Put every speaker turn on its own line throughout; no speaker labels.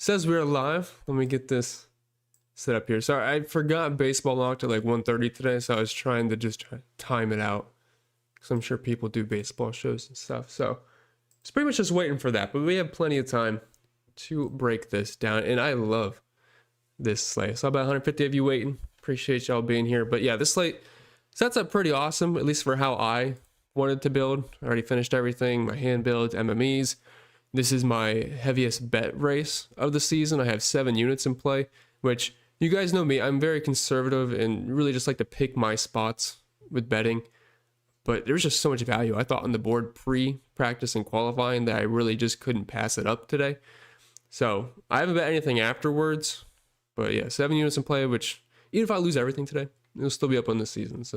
Says we're live. Let me get this set up here. Sorry, I forgot baseball locked at like 1:30 today, so I was trying to just time it out because I'm sure people do baseball shows and stuff. So it's pretty much just waiting for that, but we have plenty of time to break this down, and I love this slate. So about 150 of you waiting. Appreciate y'all being here. But yeah, this slate sets up pretty awesome, at least for how I wanted to build. I already finished everything, my hand builds, MMEs. This is my heaviest bet race of the season. I have 7 units in play, which you guys know me. I'm very conservative and really just like to pick my spots with betting. But there's just so much value, I thought, on the board pre-practice and qualifying that I really just couldn't pass it up today. So I haven't bet anything afterwards. But yeah, 7 units in play, which even if I lose everything today, it'll still be up on the season. So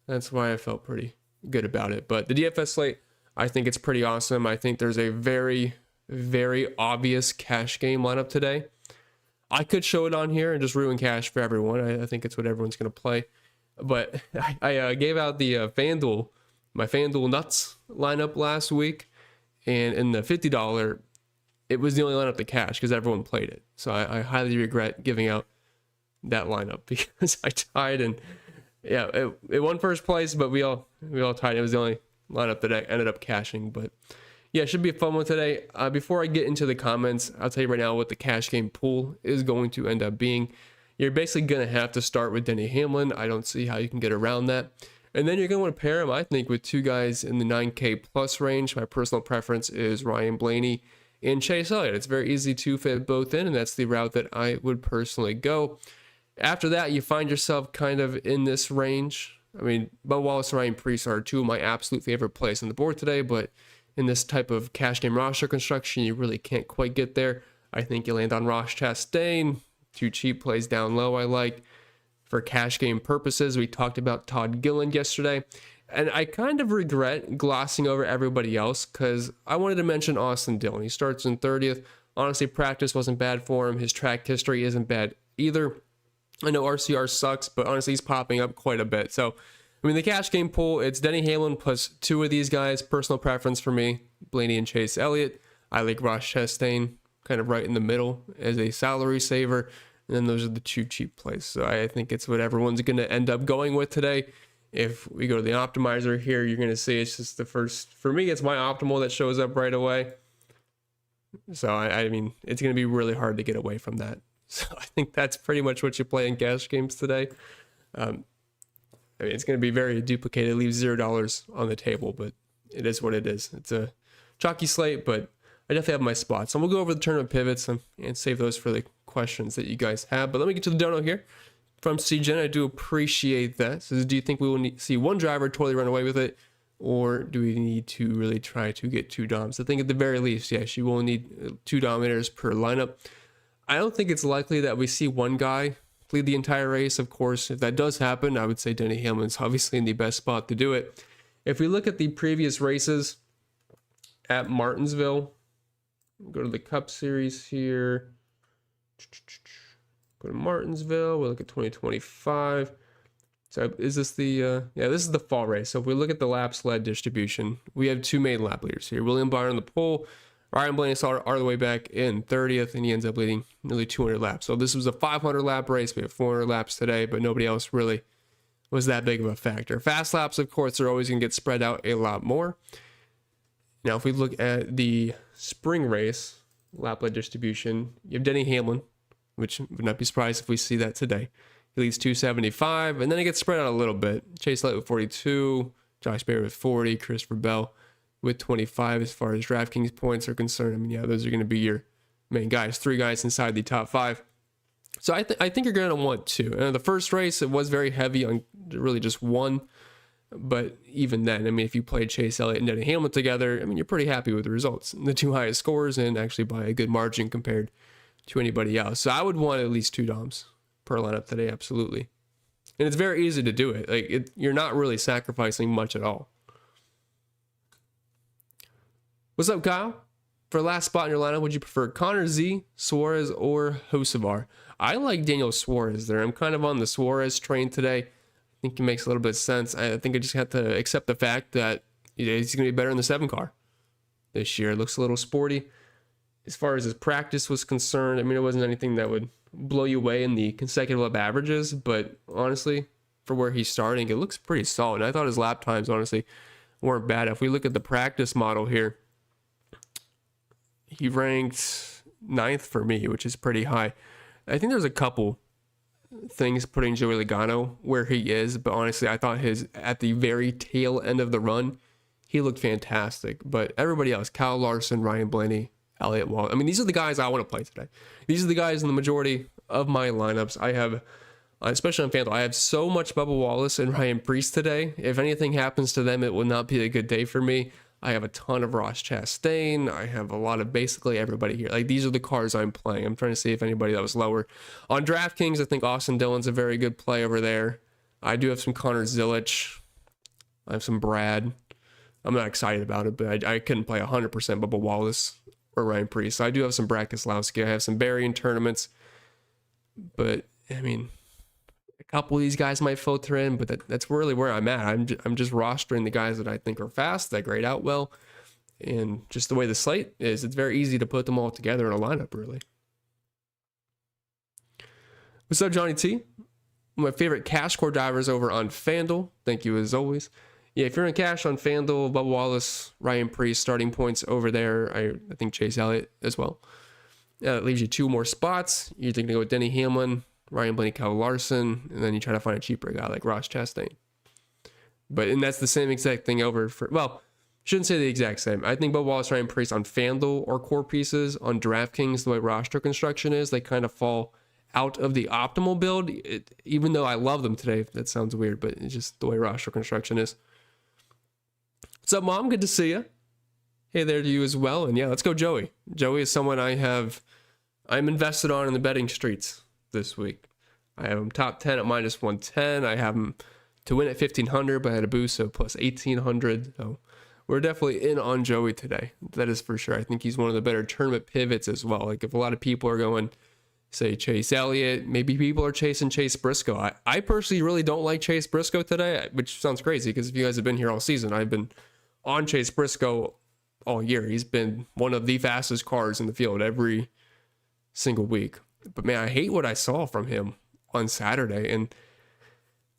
that's why I felt pretty good about it. But the DFS slate, I think it's pretty awesome. I think there's a very, very obvious cash game lineup today. I could show it on here and just ruin cash for everyone. I think it's what everyone's going to play. But I gave out the my FanDuel nuts lineup last week. And in the $50, it was the only lineup to cash because everyone played it. So I highly regret giving out that lineup because I tied and yeah, it won first place, but we all tied. It was the only lineup that I ended up cashing. But yeah, it should be a fun one today. Before I get into the comments, I'll tell you right now what the cash game pool is going to end up being. You're basically going to have to start with Denny Hamlin. I don't see how you can get around that. And then you're going to want to pair him, I think, with 2 guys in the 9K plus range. My personal preference is Ryan Blaney and Chase Elliott. It's very easy to fit both in, and that's the route that I would personally go. After that, you find yourself kind of in this range. I mean, Bubba Wallace and Ryan Preece are 2 of my absolute favorite plays on the board today, but in this type of cash game roster construction, you really can't quite get there. I think you land on Ross Chastain, 2 cheap plays down low I like. For cash game purposes, we talked about Todd Gilliland yesterday, and I kind of regret glossing over everybody else because I wanted to mention Austin Dillon. He starts in 30th. Honestly, practice wasn't bad for him. His track history isn't bad either. I know RCR sucks, but honestly, he's popping up quite a bit. So, I mean, the cash game pool, it's Denny Hamlin plus 2 of these guys. Personal preference for me, Blaney and Chase Elliott. I like Ross Chastain kind of right in the middle as a salary saver. And then those are the 2 cheap plays. So I think it's what everyone's going to end up going with today. If we go to the optimizer here, you're going to see it's just the first. For me, it's my optimal that shows up right away. So, I mean, it's going to be really hard to get away from that. So I think that's pretty much what you play in cash games today. I mean, it's going to be very duplicated. It leaves $0 on the table, but it is what it is. It's a chalky slate, but I definitely have my spots. So we'll go over the tournament pivots and save those for the questions that you guys have. But let me get to the dono here from CGen. I do appreciate that. So do you think we will see one driver totally run away with it, or do we need to really try to get 2 doms? I think at the very least, yes, you will need 2 dominators per lineup. I don't think it's likely that we see one guy lead the entire race. Of course, if that does happen, I would say Denny Hamlin's obviously in the best spot to do it. If we look at the previous races at Martinsville, go to the Cup Series here. Go to Martinsville. We'll look at 2025. So is this the, yeah, this is the fall race. So if we look at the laps led distribution, we have 2 main lap leaders here. William Byron on the pole. Ryan Blaney saw all the way back in 30th, and he ends up leading nearly 200 laps. So this was a 500 lap race. We have 400 laps today, but nobody else really was that big of a factor. Fast laps, of course, are always going to get spread out a lot more. Now, if we look at the spring race, lap-led distribution, you have Denny Hamlin, which would not be surprised if we see that today. He leads 275, and then it gets spread out a little bit. Chase Elliott with 42, Josh Berry with 40, Christopher Bell with 25 as far as DraftKings points are concerned. I mean, yeah, those are going to be your main guys. 3 guys inside the top 5. So I think you're going to want 2. And the first race, it was very heavy on really just 1. But even then, I mean, if you played Chase Elliott and Denny Hamlin together, I mean, you're pretty happy with the results. The 2 highest scores, and actually by a good margin compared to anybody else. So I would want at least 2 doms per lineup today, absolutely. And it's very easy to do it. Like you're not really sacrificing much at all. What's up, Kyle? For last spot in your lineup, would you prefer Connor Z, Suarez, or Hocevar? I like Daniel Suarez there. I'm kind of on the Suarez train today. I think it makes a little bit of sense. I think I just have to accept the fact that he's going to be better in the 7 car this year. It looks a little sporty. as far as his practice was concerned, I mean, it wasn't anything that would blow you away in the consecutive lap averages, but honestly, for where he's starting, it looks pretty solid. And I thought his lap times, honestly, weren't bad. If we look at the practice model here, he ranked 9th for me, which is pretty high. I think there's a couple things putting Joey Logano where he is, but honestly, I thought his at the very tail end of the run, he looked fantastic. But everybody else, Kyle Larson, Ryan Blaney, Elliott Wallace, I mean, these are the guys I want to play today. These are the guys in the majority of my lineups. I have, especially on FanDuel, I have so much Bubba Wallace and Ryan Preece today. If anything happens to them, it will not be a good day for me. I have a ton of Ross Chastain. I have a lot of basically everybody here. Like, these are the cars I'm playing. I'm trying to see if anybody that was lower. On DraftKings, I think Austin Dillon's a very good play over there. I do have some Connor Zilic. I have some Brad. I'm not excited about it, but I couldn't play 100% Bubba Wallace or Ryan Preece. So I do have some Brad Keselowski. I have some Barry in tournaments. But, I mean, a couple of these guys might filter in, but that's really where I'm at. I'm just rostering the guys that I think are fast, that grade out well, and just the way the slate is, it's very easy to put them all together in a lineup, really. What's up, Johnny T? My favorite cash core divers over on FanDuel. Thank you as always. Yeah, if you're in cash on FanDuel, Bubba Wallace, Ryan Preece, starting points over there. I think Chase Elliott as well. That leaves you 2 more spots. You're going to go with Denny Hamlin, Ryan Blaney, Kyle Larson, and then you try to find a cheaper guy like Ross Chastain. And that's the same exact thing over for, well, shouldn't say the exact same. I think Bubba Wallace, Ryan Preece on FanDuel or core pieces. On DraftKings, the way roster construction is, they kind of fall out of the optimal build, even though I love them today. That sounds weird, but it's just the way roster construction is. What's up, Mom? Good to see you. Hey there to you as well. And yeah, let's go Joey. Joey is someone I'm invested on in the betting streets this week. I have him top 10 at minus 110. I have him to win at 1,500, but I had a boost, so plus 1,800. So we're definitely in on Joey today. That is for sure. I think he's one of the better tournament pivots as well. Like, if a lot of people are going, say, Chase Elliott, maybe people are chasing Chase Briscoe. I personally really don't like Chase Briscoe today, which sounds crazy because if you guys have been here all season, I've been on Chase Briscoe all year. He's been one of the fastest cars in the field every single week. But man, I hate what I saw from him on Saturday, and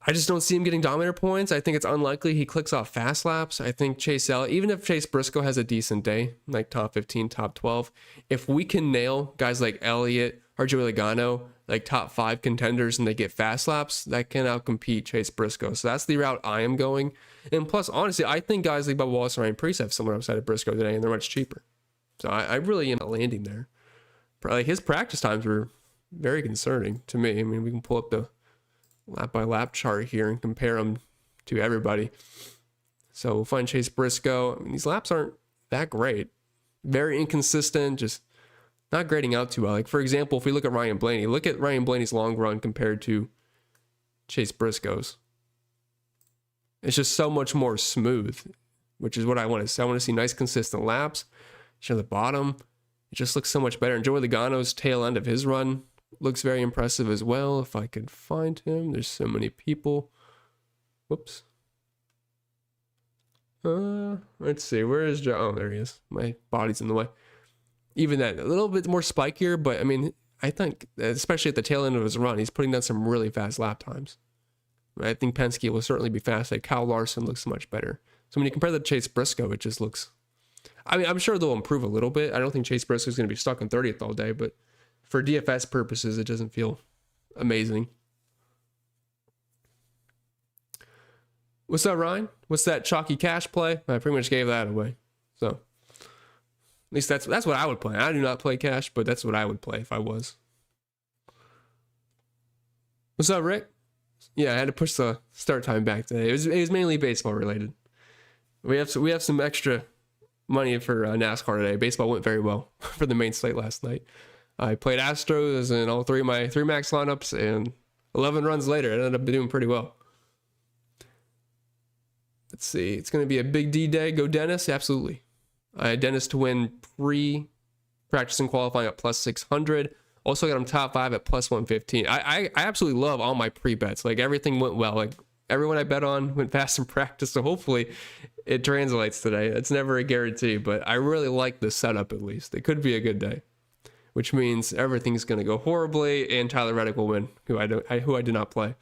I just don't see him getting Dominator points. I think it's unlikely he clicks off fast laps. I think Chase Elliott, even if Chase Briscoe has a decent day, like top 15, top 12, if we can nail guys like Elliott or Joey Logano, like top 5 contenders, and they get fast laps, that can outcompete Chase Briscoe. So that's the route I am going. And plus, honestly, I think guys like Bubba Wallace and Ryan Preece have similar upside of Briscoe today, and they're much cheaper. So I really am landing there. Like, his practice times were very concerning to me. I mean, we can pull up the lap by lap chart here and compare them to everybody. So we'll find Chase Briscoe. I mean, these laps aren't that great. Very inconsistent, just not grading out too well. Like, for example, if we look at Ryan Blaney, look at Ryan Blaney's long run compared to Chase Briscoe's. It's just so much more smooth, which is what I want to see. I want to see nice, consistent laps. Show the bottom. It just looks so much better. And Joey Logano's tail end of his run looks very impressive as well. If I could find him, there's so many people. Whoops. Let's see. Where is Joe? Oh, there he is. My body's in the way. Even that, a little bit more spikier, but I mean, I think, especially at the tail end of his run, he's putting down some really fast lap times. I think Penske will certainly be fast. Like, Kyle Larson looks much better. So when you compare that to Chase Briscoe, it just looks, I mean, I'm sure they'll improve a little bit. I don't think Chase Briscoe is going to be stuck in 30th all day, but for DFS purposes, it doesn't feel amazing. What's up, Ryan? What's that chalky cash play? I pretty much gave that away. So at least that's what I would play. I do not play cash, but that's what I would play if I was. What's up, Rick? Yeah, I had to push the start time back today. It was mainly baseball related. We have some extra money for NASCAR today. Baseball went very well for the main slate last night. I played Astros in all 3 of my 3 max lineups, and 11 runs later, it ended up doing pretty well. Let's see. It's going to be a big D day. Go Dennis. Absolutely. I had Dennis to win pre-practice and qualifying at plus 600. Also got him top 5 at plus 115. I absolutely love all my pre-bets. Like, everything went well. Like, everyone I bet on went fast in practice, so hopefully it translates today. It's never a guarantee, but I really like the setup at least. It could be a good day, which means everything's going to go horribly, and Tyler Reddick will win, who I did not play.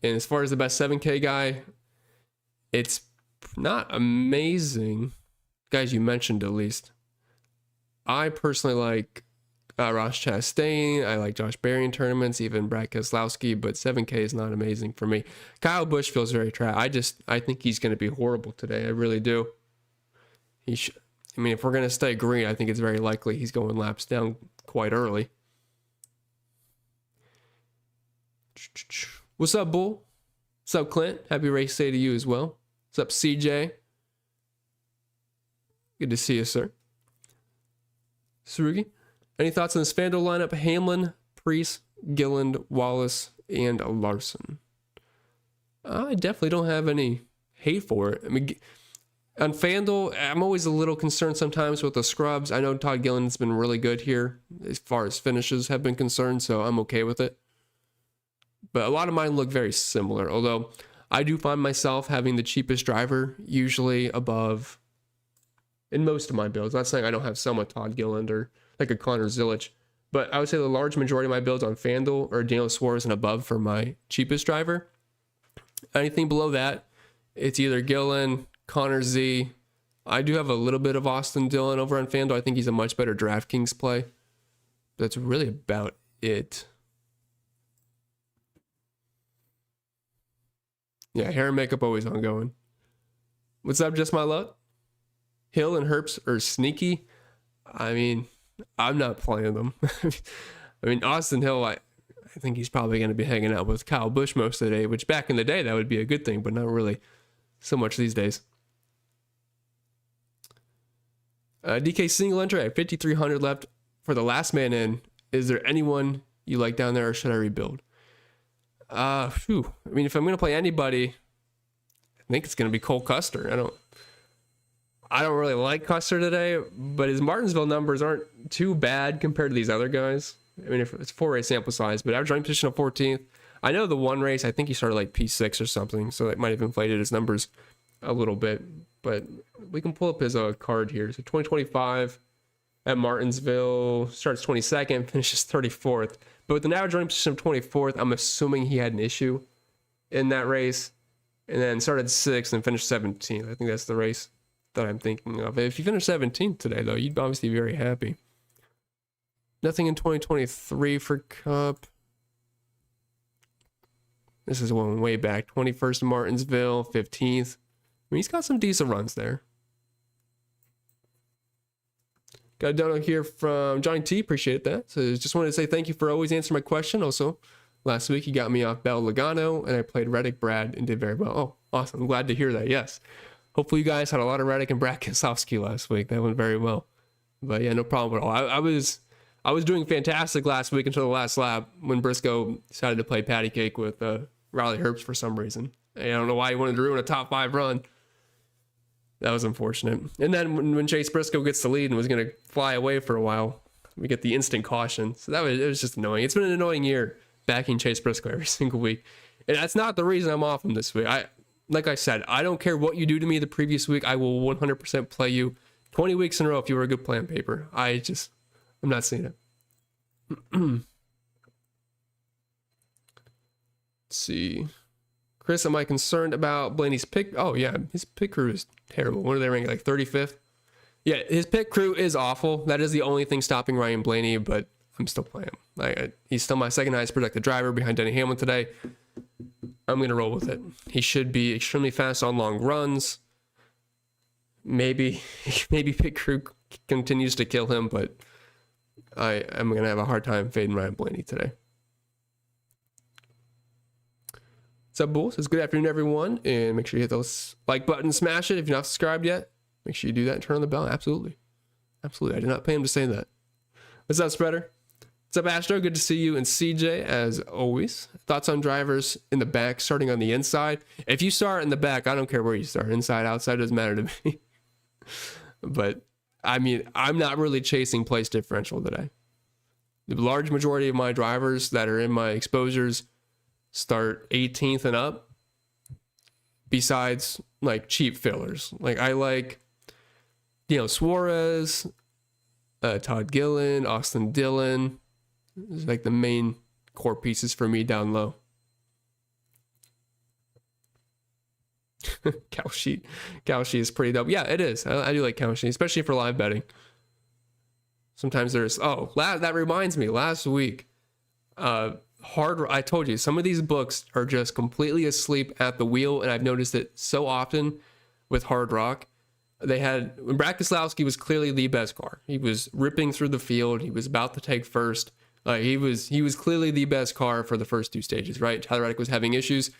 And as far as the best 7K guy, it's not amazing. Guys you mentioned at least. I personally like Ross Chastain. I like Josh Berry in tournaments, even Brad Keselowski, but 7K is not amazing for me. Kyle Busch feels very trash. I think he's going to be horrible today. I really do. I mean, if we're going to stay green, I think it's very likely he's going laps down quite early. What's up, Bull? What's up, Clint? Happy race day to you as well. What's up, CJ? Good to see you, sir. Surugi, any thoughts on this FanDuel lineup? Hamlin, Priest, Gilliland, Wallace, and Larson. I definitely don't have any hate for it. I mean, on FanDuel, I'm always a little concerned sometimes with the scrubs. I know Todd Gilliland's been really good here as far as finishes have been concerned, so I'm okay with it. But a lot of mine look very similar, although I do find myself having the cheapest driver usually above in most of my builds. Not saying I don't have some with Todd Gilliland or like a Connor Zilic, but I would say the large majority of my builds on FanDuel are Daniel Suarez and above for my cheapest driver. Anything below that, it's either Gilliland, Connor Z. I do have a little bit of Austin Dillon over on FanDuel. I think he's a much better DraftKings play. That's really about it. Yeah, hair and makeup always ongoing. What's up, Just My Luck? Hill and Herbst are sneaky. I mean, I'm not playing them. I mean, Austin Hill, I think he's probably going to be hanging out with Kyle Busch most of the day, which back in the day, that would be a good thing, but not really so much these days. DK single entry, I have 5,300 left for the last man in. Is there anyone you like down there, or should I rebuild? I mean, if I'm going to play anybody, I think it's going to be Cole Custer. I don't really like Custer today, but his Martinsville numbers aren't too bad compared to these other guys. I mean, if it's 4-race sample size, but average running position of 14th. I know the one race, I think he started like P6 or something, so that might have inflated his numbers a little bit. But we can pull up his card here. So 2025 at Martinsville, starts 22nd, finishes 34th. But with an average running position of 24th, I'm assuming he had an issue in that race. And then started 6th and finished 17th. I think that's the race that I'm thinking of. If you finish 17th today, though, you'd obviously be very happy. Nothing in 2023 for Cup. This is one way back. 21st Martinsville, 15th. I mean, he's got some decent runs there. Got a dono here from Johnny T. Appreciate that. So just wanted to say thank you for always answering my question. Also, last week you got me off Bell Logano, and I played Reddick Brad and did very well. Oh, awesome. I'm glad to hear that. Yes. Hopefully you guys had a lot of Reddick and Brad Keselowski last week. That went very well. But yeah, no problem at all. I was doing fantastic last week until the last lap when Briscoe decided to play patty cake with Riley Herbst for some reason. I don't know why he wanted to ruin a top 5 run. That was unfortunate. And then when Chase Briscoe gets the lead and was going to fly away for a while, we get the instant caution. So it was just annoying. It's been an annoying year backing Chase Briscoe every single week. And that's not the reason I'm off him this week. Like I said, I don't care what you do to me the previous week. I will 100% play you 20 weeks in a row if you were a good play on paper. I'm not seeing it. Let's see. Chris, am I concerned about Blaney's pick? Oh, yeah. His pit crew is terrible. What are they ranking? Like 35th? Yeah, his pit crew is awful. That is the only thing stopping Ryan Blaney, but I'm still playing him. He's still my second highest projected driver behind Denny Hamlin today. I'm going to roll with it. He should be extremely fast on long runs. Maybe pit crew continues to kill him, but I'm going to have a hard time fading Ryan Blaney today. What's up, Bulls? It's good afternoon, everyone. And make sure you hit those like button, smash it. If you're not subscribed yet, make sure you do that and turn on the bell. Absolutely. Absolutely. I did not pay him to say that. What's up, Spreader? What's up, Astro? Good to see you. And CJ, as always. Thoughts on drivers in the back starting on the inside? If you start in the back, I don't care where you start. Inside, outside, doesn't matter to me. But, I mean, I'm not really chasing place differential today. The large majority of my drivers that are in my exposures start 18th and up, besides like cheap fillers. Like I like, Suarez, Todd Gillen, Austin Dillon. Is like the main core pieces for me down low. Cow sheet is pretty dope. Yeah, it is. I do like cow sheet, especially for live betting. Sometimes there's that reminds me, last week, I told you some of these books are just completely asleep at the wheel, and I've noticed it so often with Hard Rock. They had, Brad Keselowski was clearly the best car. He was ripping through the field. He was about to take first. He was clearly the best car for the first two stages, right? Tyler Reddick was having issues.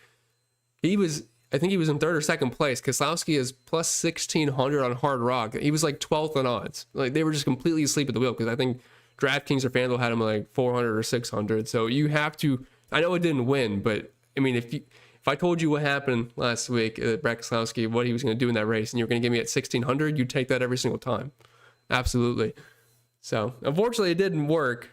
I think he was in third or second place. Keselowski is plus 1,600 on Hard Rock. He was like 12th on odds. Like they were just completely asleep at the wheel, because I think DraftKings or FanDuel had him like 400 or 600. So you have to, I know it didn't win, but I mean, if I told you what happened last week, Brad Keselowski, what he was going to do in that race, and you were going to give me at 1,600, you'd take that every single time. Absolutely. So unfortunately it didn't work,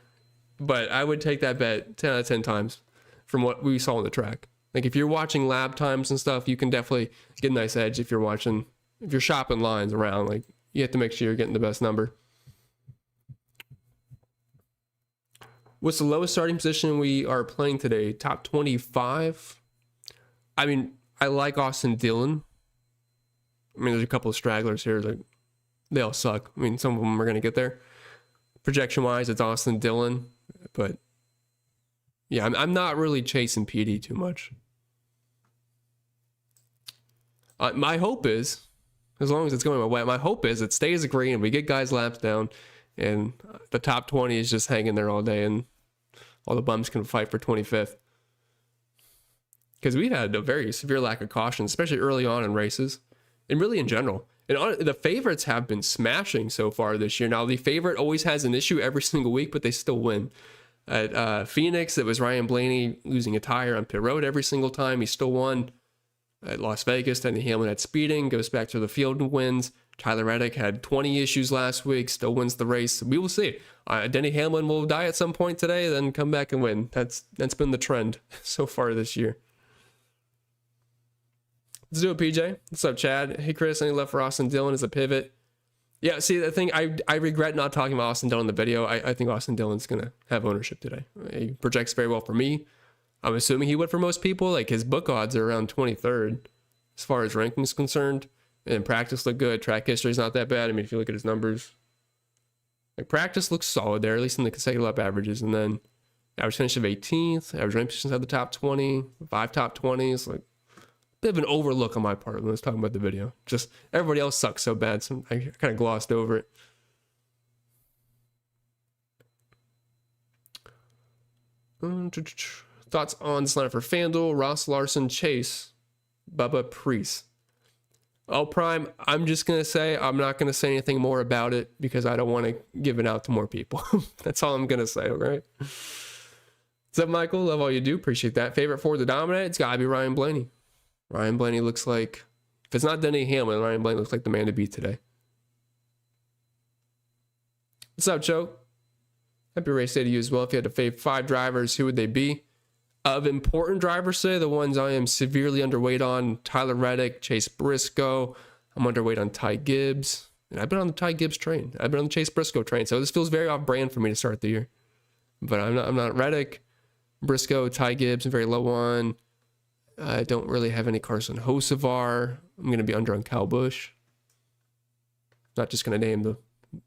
but I would take that bet 10 out of 10 times from what we saw on the track. Like if you're watching lap times and stuff, you can definitely get a nice edge if you're shopping lines around. Like you have to make sure you're getting the best number. What's the lowest starting position we are playing today? Top 25. I mean, I like Austin Dillon. I mean, there's a couple of stragglers here. Like they all suck. I mean, some of them are going to get there. Projection wise, it's Austin Dillon, but yeah, I'm not really chasing PD too much. My hope is, as long as it's going my way, my hope is it stays green, we get guys laps down, and the top 20 is just hanging there all day, and all the bums can fight for 25th. Because we've had a very severe lack of caution, especially early on in races, and really in general. And the favorites have been smashing so far this year. Now, the favorite always has an issue every single week, but they still win. At Phoenix, it was Ryan Blaney losing a tire on pit road every single time. He still won. At Las Vegas, Denny Hamlin had speeding, goes back to the field and wins. Tyler Reddick had 20 issues last week, still wins the race. We will see. Denny Hamlin will die at some point today, then come back and win. That's been the trend so far this year. Let's do it, PJ. What's up, Chad? Hey, Chris, any left for Austin Dillon as a pivot? Yeah, see, the thing, I regret not talking about Austin Dillon in the video. I think Austin Dillon's going to have ownership today. He projects very well for me. I'm assuming he would for most people. Like, his book odds are around 23rd as far as ranking is concerned. And practice look good. Track history is not that bad. I mean, if you look at his numbers, like, practice looks solid there, at least in the consecutive lap averages. And then average finish of 18th, average rank positions at the top 20, 5 top 20s. Like, bit of an overlook on my part when I was talking about the video. Just everybody else sucks so bad, so I kind of glossed over it. Thoughts on this lineup for FanDuel: Ross, Larson, Chase, Bubba, Priest. Oh, Prime, I'm just going to say, I'm not going to say anything more about it because I don't want to give it out to more people. That's all I'm going to say, all right? What's up, Michael? Love all you do. Appreciate that. Favorite for the Dominator? It's got to be Ryan Blaney. Ryan Blaney looks like, if it's not Denny Hamlin, Ryan Blaney looks like the man to beat today. What's up, Joe? Happy race day to you as well. If you had to fave 5 drivers, who would they be? Of important drivers today, the ones I am severely underweight on: Tyler Reddick, Chase Briscoe. I'm underweight on Ty Gibbs. And I've been on the Ty Gibbs train. I've been on the Chase Briscoe train. So this feels very off brand for me to start the year. But I'm not Reddick, Briscoe, Ty Gibbs, I'm very low on. I don't really have any Carson Hocevar. I'm going to be under on Kyle Busch. Not just going to name the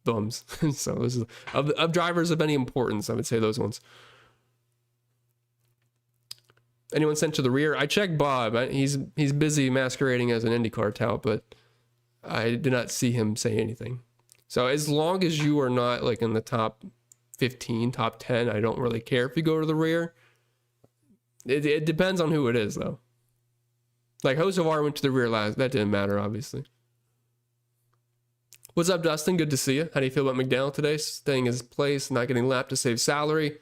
bums. So this is, of drivers of any importance, I would say those ones. Anyone sent to the rear? I checked Bob. He's busy masquerading as an IndyCar tout, but I did not see him say anything. So as long as you are not like in the top 15, top 10, I don't really care if you go to the rear. It depends on who it is, though. Like, Hocevar went to the rear last. That didn't matter, obviously. What's up, Dustin? Good to see you. How do you feel about McDowell today? Staying his place, not getting lapped to save salary.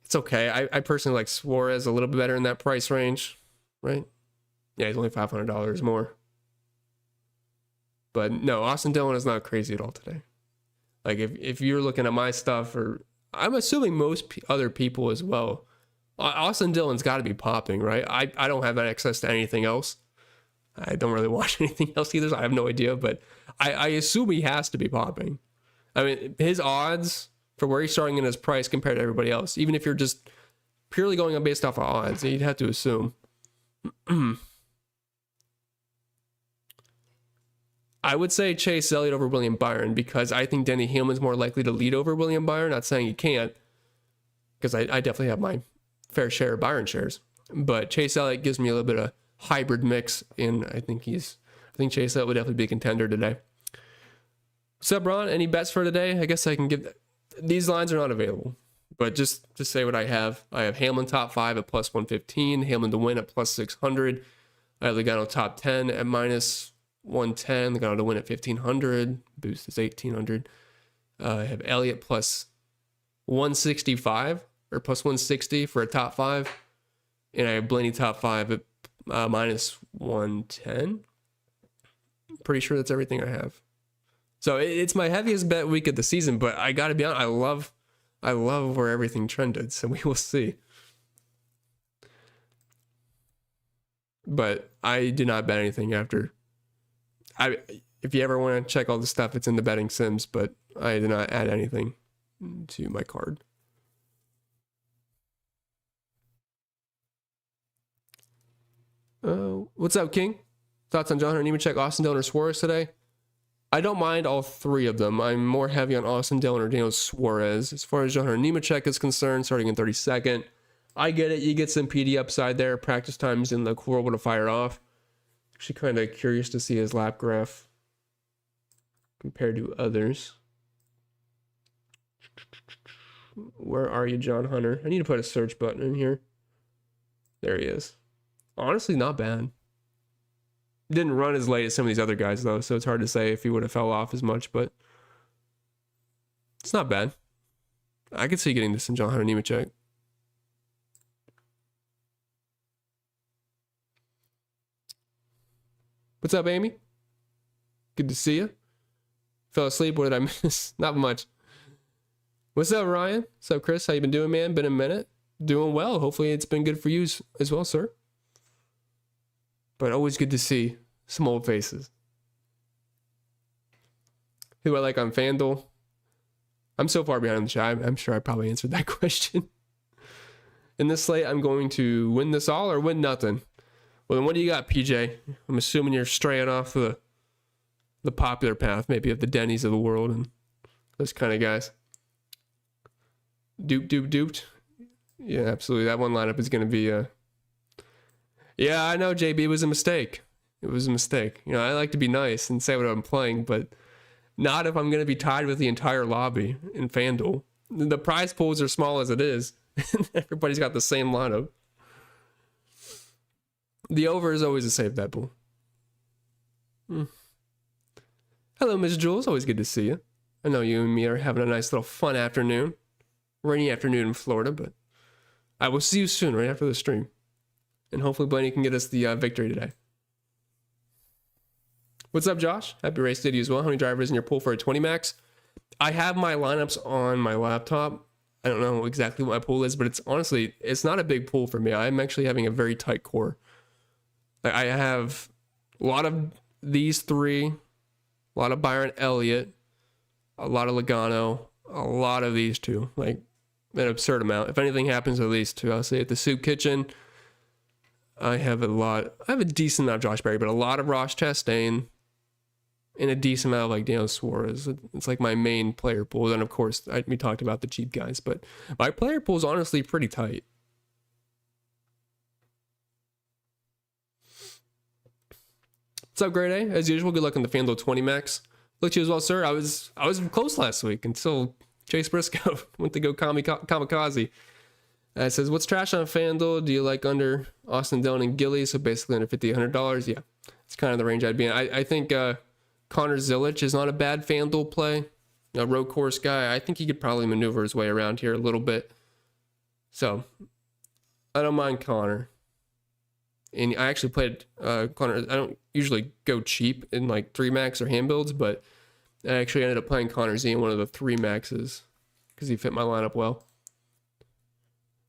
It's okay. I personally like Suarez a little bit better in that price range, right? Yeah, he's only $500 more. But no, Austin Dillon is not crazy at all today. Like, if you're looking at my stuff, or I'm assuming most other people as well, Austin Dillon's got to be popping, right? I don't have access to anything else. I don't really watch anything else either, so I have no idea, but I assume he has to be popping. I mean, his odds for where he's starting in his price compared to everybody else, even if you're just purely going on based off of odds, you'd have to assume. I would say Chase Elliott over William Byron because I think Denny Hamlin's more likely to lead over William Byron. Not saying he can't, because I definitely have my fair share of Byron shares. But Chase Elliott gives me a little bit of hybrid mix, and I think Chase Elliott would definitely be a contender today. What's up, Ron? Any bets for today? I guess I can give. These lines are not available, but just to say what I have Hamlin top 5 at plus 115, Hamlin to win at plus 600. I have Logano top 10 at minus 110, Logano to win at 1500, boost is 1800. I have Elliott plus 165 or plus 160 for a top 5, and I have Blaney top 5 at minus 110. Pretty sure that's everything I have. So it's my heaviest bet week of the season, but I gotta be honest, I love where everything trended, so we will see. But I did not bet anything after. If you ever want to check all the stuff, it's in the betting sims, but I did not add anything to my card. What's up, King? Thoughts on John Hunter Nemechek, Austin Dillon, or Suarez today? I don't mind all three of them. I'm more heavy on Austin Dillon or Daniel Suarez. As far as John Hunter Nemechek is concerned, starting in 32nd, I get it. You get some PD upside there. Practice times in the horrible to fire off. Actually, kind of curious to see his lap graph compared to others. Where are you, John Hunter? I need to put a search button in here. There he is. Honestly, not bad. Didn't run as late as some of these other guys, though, so it's hard to say if he would have fell off as much, but it's not bad. I could see getting this in John Hunter Nemechek. What's up, Amy? Good to see you. Fell asleep. What did I miss? Not much. What's up, Ryan? What's up, Chris? How you been doing, man? Been a minute. Doing well. Hopefully it's been good for you as well, sir. But always good to see some old faces. Who I like on FanDuel? I'm so far behind the chat. I'm sure I probably answered that question. In this slate, I'm going to win this all or win nothing. Well, then what do you got, PJ? I'm assuming you're straying off the popular path, maybe of the Denny's of the world and those kind of guys. Duped. Yeah, absolutely. That one lineup is going to be... Yeah, I know, JB. It was a mistake. It was a mistake. You know, I like to be nice and say what I'm playing, but not if I'm going to be tied with the entire lobby in FanDuel. The prize pools are small as it is. Everybody's got the same lineup. The over is always a safe bet pool. Hello, Miss Jules. Always good to see you. I know you and me are having a nice little fun afternoon. Rainy afternoon in Florida, but I will see you soon, right after the stream. And hopefully Blaney can get us the victory today. What's up, Josh? Happy race day to you as well. How many drivers in your pool for a 20 max? I have my lineups on my laptop. I don't know exactly what my pool is, but it's not a big pool for me. I'm actually having a very tight core. I have a lot of these three, a lot of Byron Elliott, a lot of Logano, a lot of these two, like an absurd amount. If anything happens to these two, I'll say at the soup kitchen, I have a decent amount of Josh Berry, but a lot of Ross Chastain and a decent amount of like Daniel Suarez. It's like my main player pool. And of course, we talked about the cheap guys, but my player pool is honestly pretty tight. What's up, Grade A? As usual, good luck on the FanDuel 20 max. Look to you as well, sir. I was close last week until Chase Briscoe went to go kamikaze. It says, what's trash on FanDuel? Do you like under Austin Dillon and Gilly? So basically under $50, $100. Yeah, it's kind of the range I'd be in. I think Connor Zilic is not a bad FanDuel play. A road course guy. I think he could probably maneuver his way around here a little bit. So I don't mind Connor. And I actually played Connor. I don't usually go cheap in like 3 max or hand builds, but I actually ended up playing Connor Z in one of the 3 maxes because he fit my lineup well.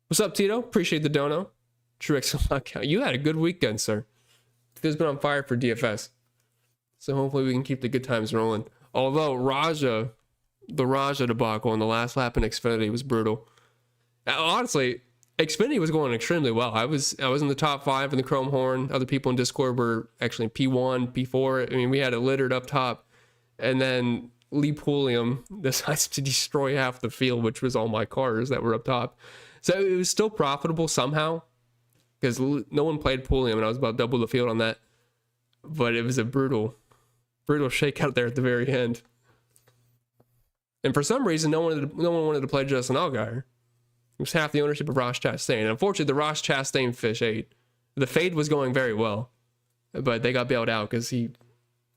What's up, Tito? Appreciate the dono. Truex account. You had a good weekend, sir. It's been on fire for DFS. So hopefully we can keep the good times rolling. Although the Raja debacle on the last lap in Xfinity was brutal. Honestly, Xfinity was going extremely well. I was in the top 5 in the Chrome Horn. Other people in Discord were actually in P1, P4. I mean, we had it littered up top. And then Lee Pulliam decides to destroy half the field, which was all my cars that were up top. So it was still profitable somehow, because no one played Pulliam, and I was about double the field on that. But it was a brutal shakeout there at the very end. And for some reason, no one wanted to play Justin Allgaier. It was half the ownership of Ross Chastain. And unfortunately, the Ross Chastain fish ate. The fade was going very well, but they got bailed out because he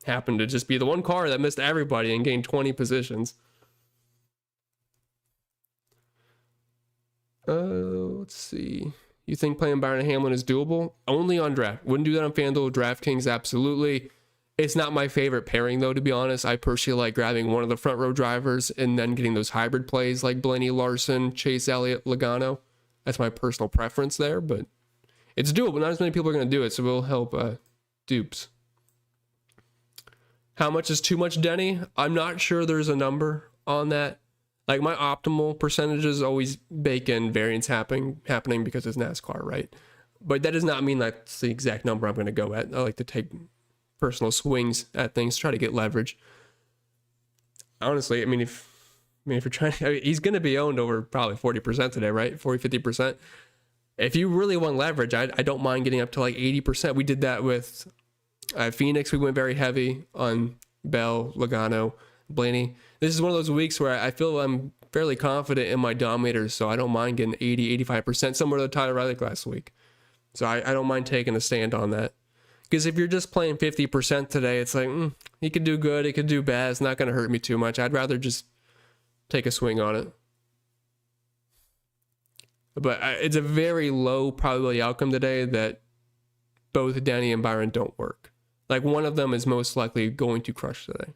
happened to just be the one car that missed everybody and gained 20 positions. Let's see. You think playing Byron Hamlin is doable? Only on draft. Wouldn't do that on FanDuel. DraftKings, absolutely. It's not my favorite pairing, though, to be honest. I personally like grabbing one of the front row drivers and then getting those hybrid plays like Blaney Larson, Chase Elliott, Logano. That's my personal preference there, but it's doable. Not as many people are going to do it, so we'll help dupes. How much is too much, Denny? I'm not sure there's a number on that. Like, my optimal percentages always bake in variance happening because it's NASCAR, right? But that does not mean that's the exact number I'm going to go at. I like to take personal swings at things, try to get leverage. Honestly, I mean, if you're trying to, he's going to be owned over probably 40% today, right? 40-50%. If you really want leverage, I don't mind getting up to like 80%. We did that with Phoenix. We went very heavy on Bell, Logano, Blaney. This is one of those weeks where I feel I'm fairly confident in my dominators, so I don't mind getting 80-85%, similar to Tyler Reddick last week. So I don't mind taking a stand on that. Because if you're just playing 50% today, it's like, he could do good, he could do bad. It's not going to hurt me too much. I'd rather just take a swing on it. But it's a very low probability outcome today that both Danny and Byron don't work. Like, one of them is most likely going to crush today.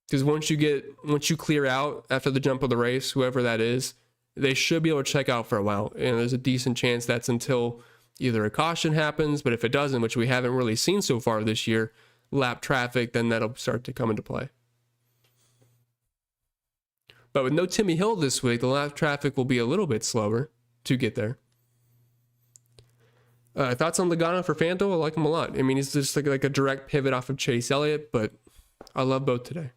Because once you clear out after the jump of the race, whoever that is, they should be able to check out for a while. And there's a decent chance that's until either a caution happens, but if it doesn't, which we haven't really seen so far this year, lap traffic, then that'll start to come into play. But with no Timmy Hill this week, the lap traffic will be a little bit slower to get there. Thoughts on Logano for FanDuel? I like him a lot. I mean, he's just like a direct pivot off of Chase Elliott, but I love both today.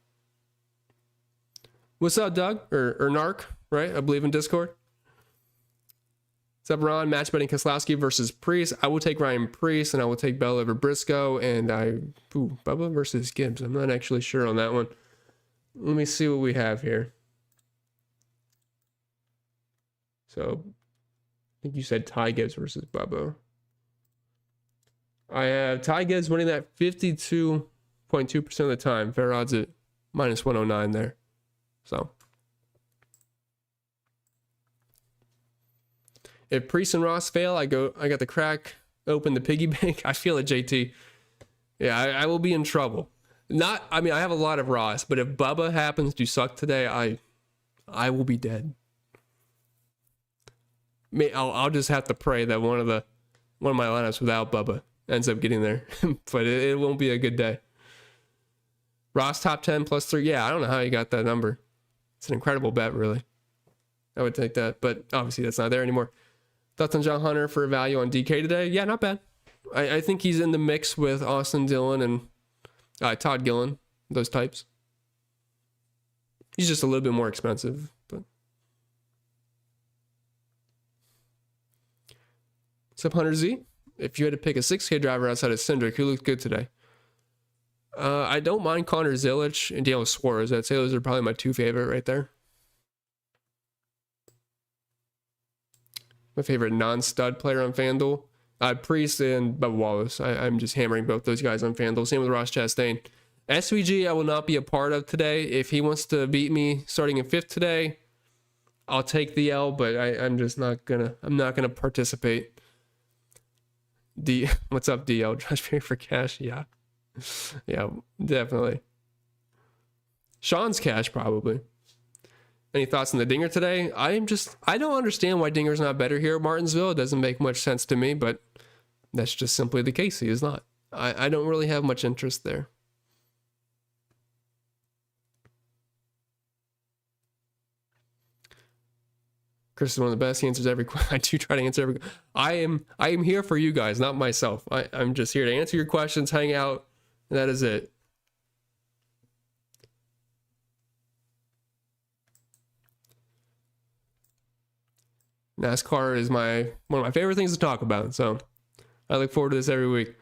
What's up, Doug? Or Narc, right? I believe in Discord. What's up, Ron? Match betting Keselowski versus Priest. I will take Ryan Priest, and I will take Bell over Briscoe, and Bubba versus Gibbs. I'm not actually sure on that one. Let me see what we have here. So, I think you said Ty Gibbs versus Bubba. I have Ty Gibbs winning that 52.2% of the time. Fair odds at minus 109 there. So, if Priest and Ross fail, I got the crack open the piggy bank. I feel it, JT. Yeah, I will be in trouble. I have a lot of Ross, but if Bubba happens to suck today, I will be dead. I'll just have to pray that one of my lineups without Bubba ends up getting there, but it won't be a good day. Ross top 10 plus 3. Yeah, I don't know how you got that number. It's an incredible bet, really. I would take that, but obviously that's not there anymore. Thoughts on John Hunter for value on DK today? Yeah, not bad. I think he's in the mix with Austin Dillon and Todd Gillen, those types. He's just a little bit more expensive, but. What's up, Hunter Z? If you had to pick a 6K driver outside of Cindric, who looked good today? I don't mind Connor Zilic and Daniel Suarez. I'd say those are probably my two favorite right there. My favorite non-stud player on FanDuel. Priest and Bubba Wallace. I'm just hammering both those guys on FanDuel. Same with Ross Chastain. SVG I will not be a part of today. If he wants to beat me starting in 5th today, I'll take the L, but I'm not gonna participate. What's up, DL? Josh Perry for cash? Yeah. Yeah, definitely. Sean's cash, probably. Any thoughts on the dinger today? I don't understand why dinger's not better here at Martinsville. It doesn't make much sense to me, but that's just simply the case. He is not. I don't really have much interest there. Chris is one of the best. He answers every question. I do try to answer every. I am here for you guys, not myself. I'm just here to answer your questions, hang out, and that is it. NASCAR is one of my favorite things to talk about, so I look forward to this every week.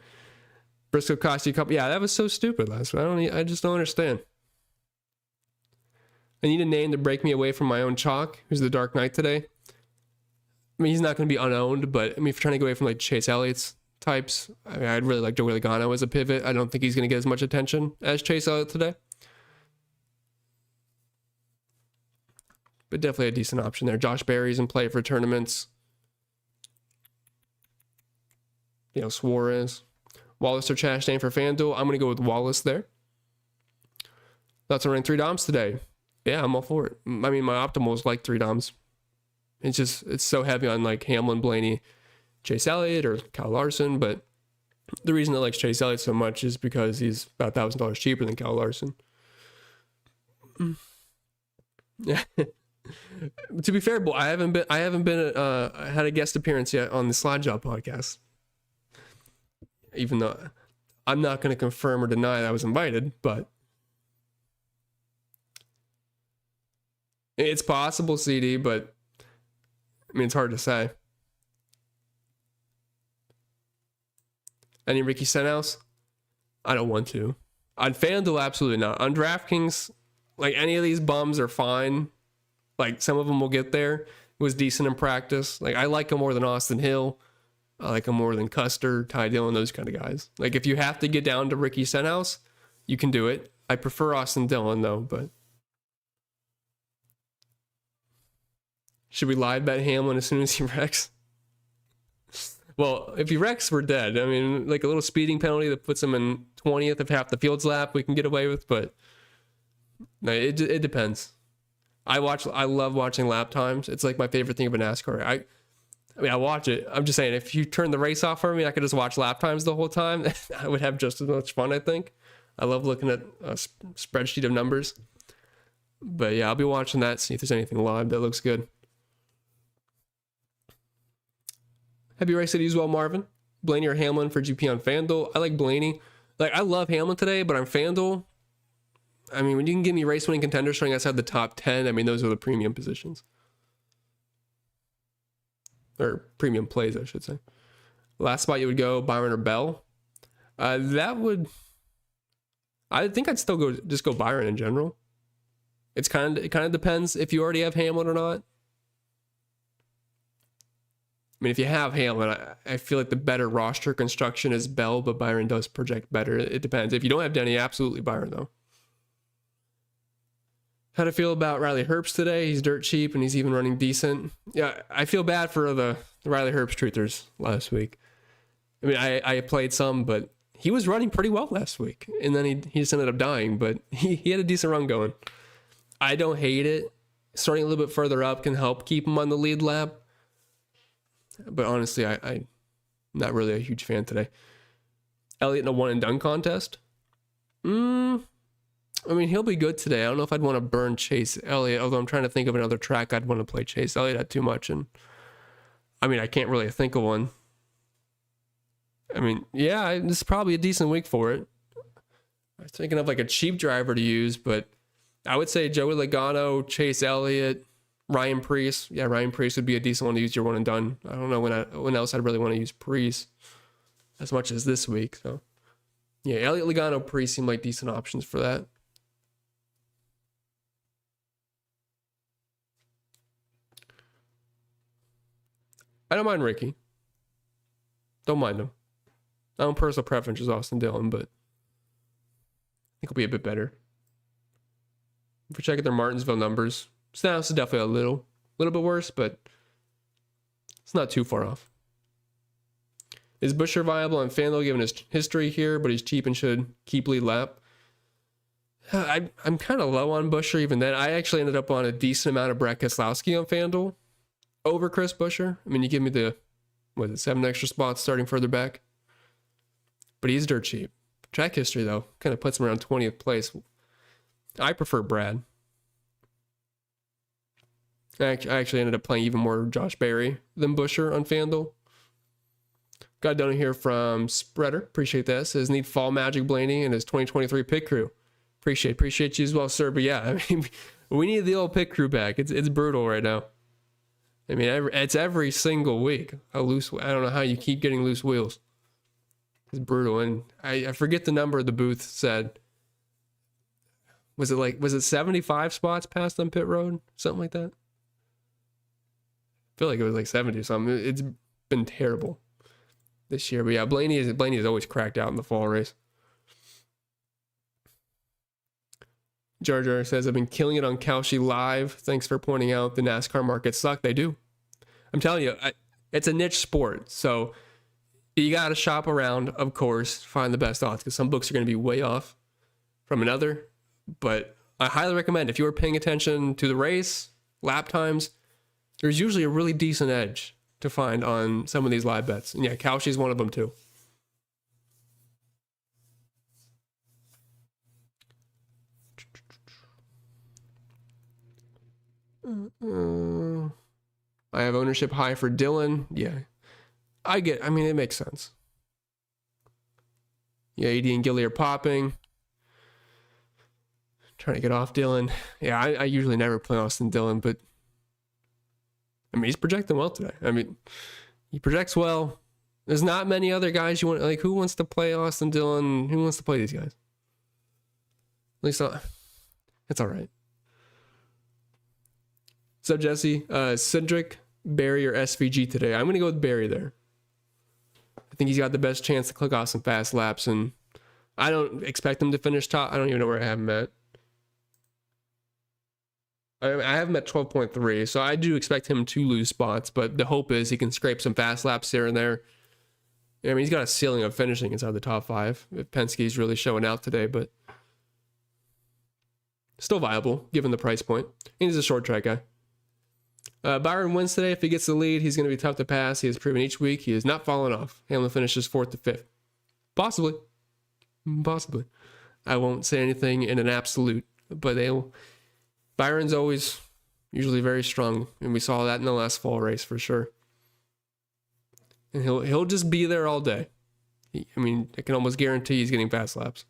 Bristol cost you a couple. Yeah, that was so stupid last week. I just don't understand. I need a name to break me away from my own chalk. Who's the Dark Knight today? I mean, he's not going to be unowned, but I mean, if you're trying to get away from like Chase Elliott's types, I mean, I'd really like Joey Logano as a pivot. I don't think he's going to get as much attention as Chase Elliott today. But definitely a decent option there. Josh Berry's in play for tournaments. You know, Suarez. Wallace or Chastain for FanDuel. I'm going to go with Wallace there. That's running 3 DOMs today. Yeah, I'm all for it. I mean, my optimal is like 3 DOMs. It's so heavy on like Hamlin, Blaney, Chase Elliott, or Kyle Larson. But the reason I like Chase Elliott so much is because he's about $1,000 cheaper than Kyle Larson. Yeah. To be fair, I haven't been had a guest appearance yet on the Slide Job podcast. Even though I'm not going to confirm or deny that I was invited, but it's possible, CD, but I mean, it's hard to say. Any Ricky Stenhouse? I don't want to. On FanDuel, absolutely not. On DraftKings, like any of these bums are fine. Like some of them will get there. It was decent in practice. Like I like him more than Austin Hill. I like him more than Custer, Ty Dillon, those kind of guys. Like if you have to get down to Ricky Stenhouse, you can do it. I prefer Austin Dillon though, but should we live bet Hamlin as soon as he wrecks? Well, if he wrecks, we're dead. I mean, like a little speeding penalty that puts him in 20th of half the field's lap, we can get away with, but no, it depends. I love watching lap times. It's like my favorite thing about NASCAR. I mean, I watch it. I'm just saying, if you turn the race off for me, I could just watch lap times the whole time. I would have just as much fun, I think. I love looking at a spreadsheet of numbers. But yeah, I'll be watching that, see if there's anything live that looks good. Have you raced it as well, Marvin? Blaney or Hamlin for GP on FanDuel? I like Blaney. Like, I love Hamlin today, but on FanDuel, I mean, when you can give me race winning contenders starting outside the top 10, I mean, those are the premium positions. Or premium plays, I should say. Last spot you would go, Byron or Bell. I think I'd still go Byron in general. It kind of depends if you already have Hamlin or not. I mean, if you have Hamlin, I feel like the better roster construction is Bell, but Byron does project better. It depends. If you don't have Denny, absolutely Byron, though. How to feel about Riley Herbst today? He's dirt cheap, and he's even running decent. Yeah, I feel bad for the Riley Herbst truthers last week. I mean, I played some, but he was running pretty well last week, and then he just ended up dying, but he had a decent run going. I don't hate it. Starting a little bit further up can help keep him on the lead lap. But honestly, I'm not really a huge fan today. Elliott in a one and done contest? I mean, he'll be good today. I don't know if I'd want to burn Chase Elliott, although I'm trying to think of another track I'd want to play Chase Elliott at too much. And I mean, I can't really think of one. I mean, yeah, this is probably a decent week for it. I was thinking of like a cheap driver to use, but I would say Joey Logano, Chase Elliott, Ryan Preece. Yeah, Ryan Preece would be a decent one to use your one and done. I don't know when else I'd really want to use Preece as much as this week. So yeah, Elliott, Logano, Preece seem like decent options for that. I don't mind Ricky. Don't mind him. My own personal preference is Austin Dillon, but I think he'll be a bit better. If we check out their Martinsville numbers, Stenhouse is definitely a little bit worse, but it's not too far off. Is Busch viable on FanDuel given his history here, but he's cheap and should keep lead lap? I'm kind of low on Buescher even then. I actually ended up on a decent amount of Brad Keselowski on FanDuel over Chris Buescher. I mean, you give me the, 7 extra spots starting further back. But he's dirt cheap. Track history, though, kind of puts him around 20th place. I prefer Brad. I actually ended up playing even more Josh Berry than Buescher on FanDuel. Got a donut here from Spreader. Appreciate that. Says, need Fall Magic Blaney and his 2023 pit crew. Appreciate you as well, sir. But yeah, I mean, we need the old pit crew back. It's brutal right now. I mean, it's every single week. I don't know how you keep getting loose wheels. It's brutal. And I forget the number the booth said. Was it 75 spots past on pit road? Something like that? I feel like it was like 70 or something. It's been terrible this year. But yeah, Blaney is always cracked out in the fall race. Jar Jar says, I've been killing it on Kalshi Live. Thanks for pointing out the NASCAR markets suck. They do. I'm telling you, it's a niche sport. So you got to shop around, of course, find the best odds because some books are going to be way off from another. But I highly recommend if you are paying attention to the race, lap times, there's usually a really decent edge to find on some of these live bets. And yeah, Kalshi's one of them too. I have ownership high for Dylan. Yeah. I mean, it makes sense. Yeah, AD and Gilly are popping. Trying to get off Dylan. Yeah, I usually never play Austin Dillon, but I mean, he's projecting well today. I mean, he projects well. There's not many other guys you want, like, who wants to play Austin Dillon? Who wants to play these guys? At least, it's all right. What's up, Jesse? Cedric, Barry, or SVG today? I'm going to go with Barry there. I think he's got the best chance to click off some fast laps, and I don't expect him to finish top. I don't even know where I have him at. I have him at 12.3, so I do expect him to lose spots, but the hope is he can scrape some fast laps here and there. I mean, he's got a ceiling of finishing inside the top 5 if Penske's really showing out today, but still viable given the price point. And he's a short track guy. Byron wins today. If he gets the lead, he's going to be tough to pass. He has proven each week he is not falling off. Hamlin finishes 4th to 5th. Possibly. I won't say anything in an absolute, but Byron's always usually very strong, and we saw that in the last fall race for sure. And he'll just be there all day. I mean, I can almost guarantee he's getting fast laps.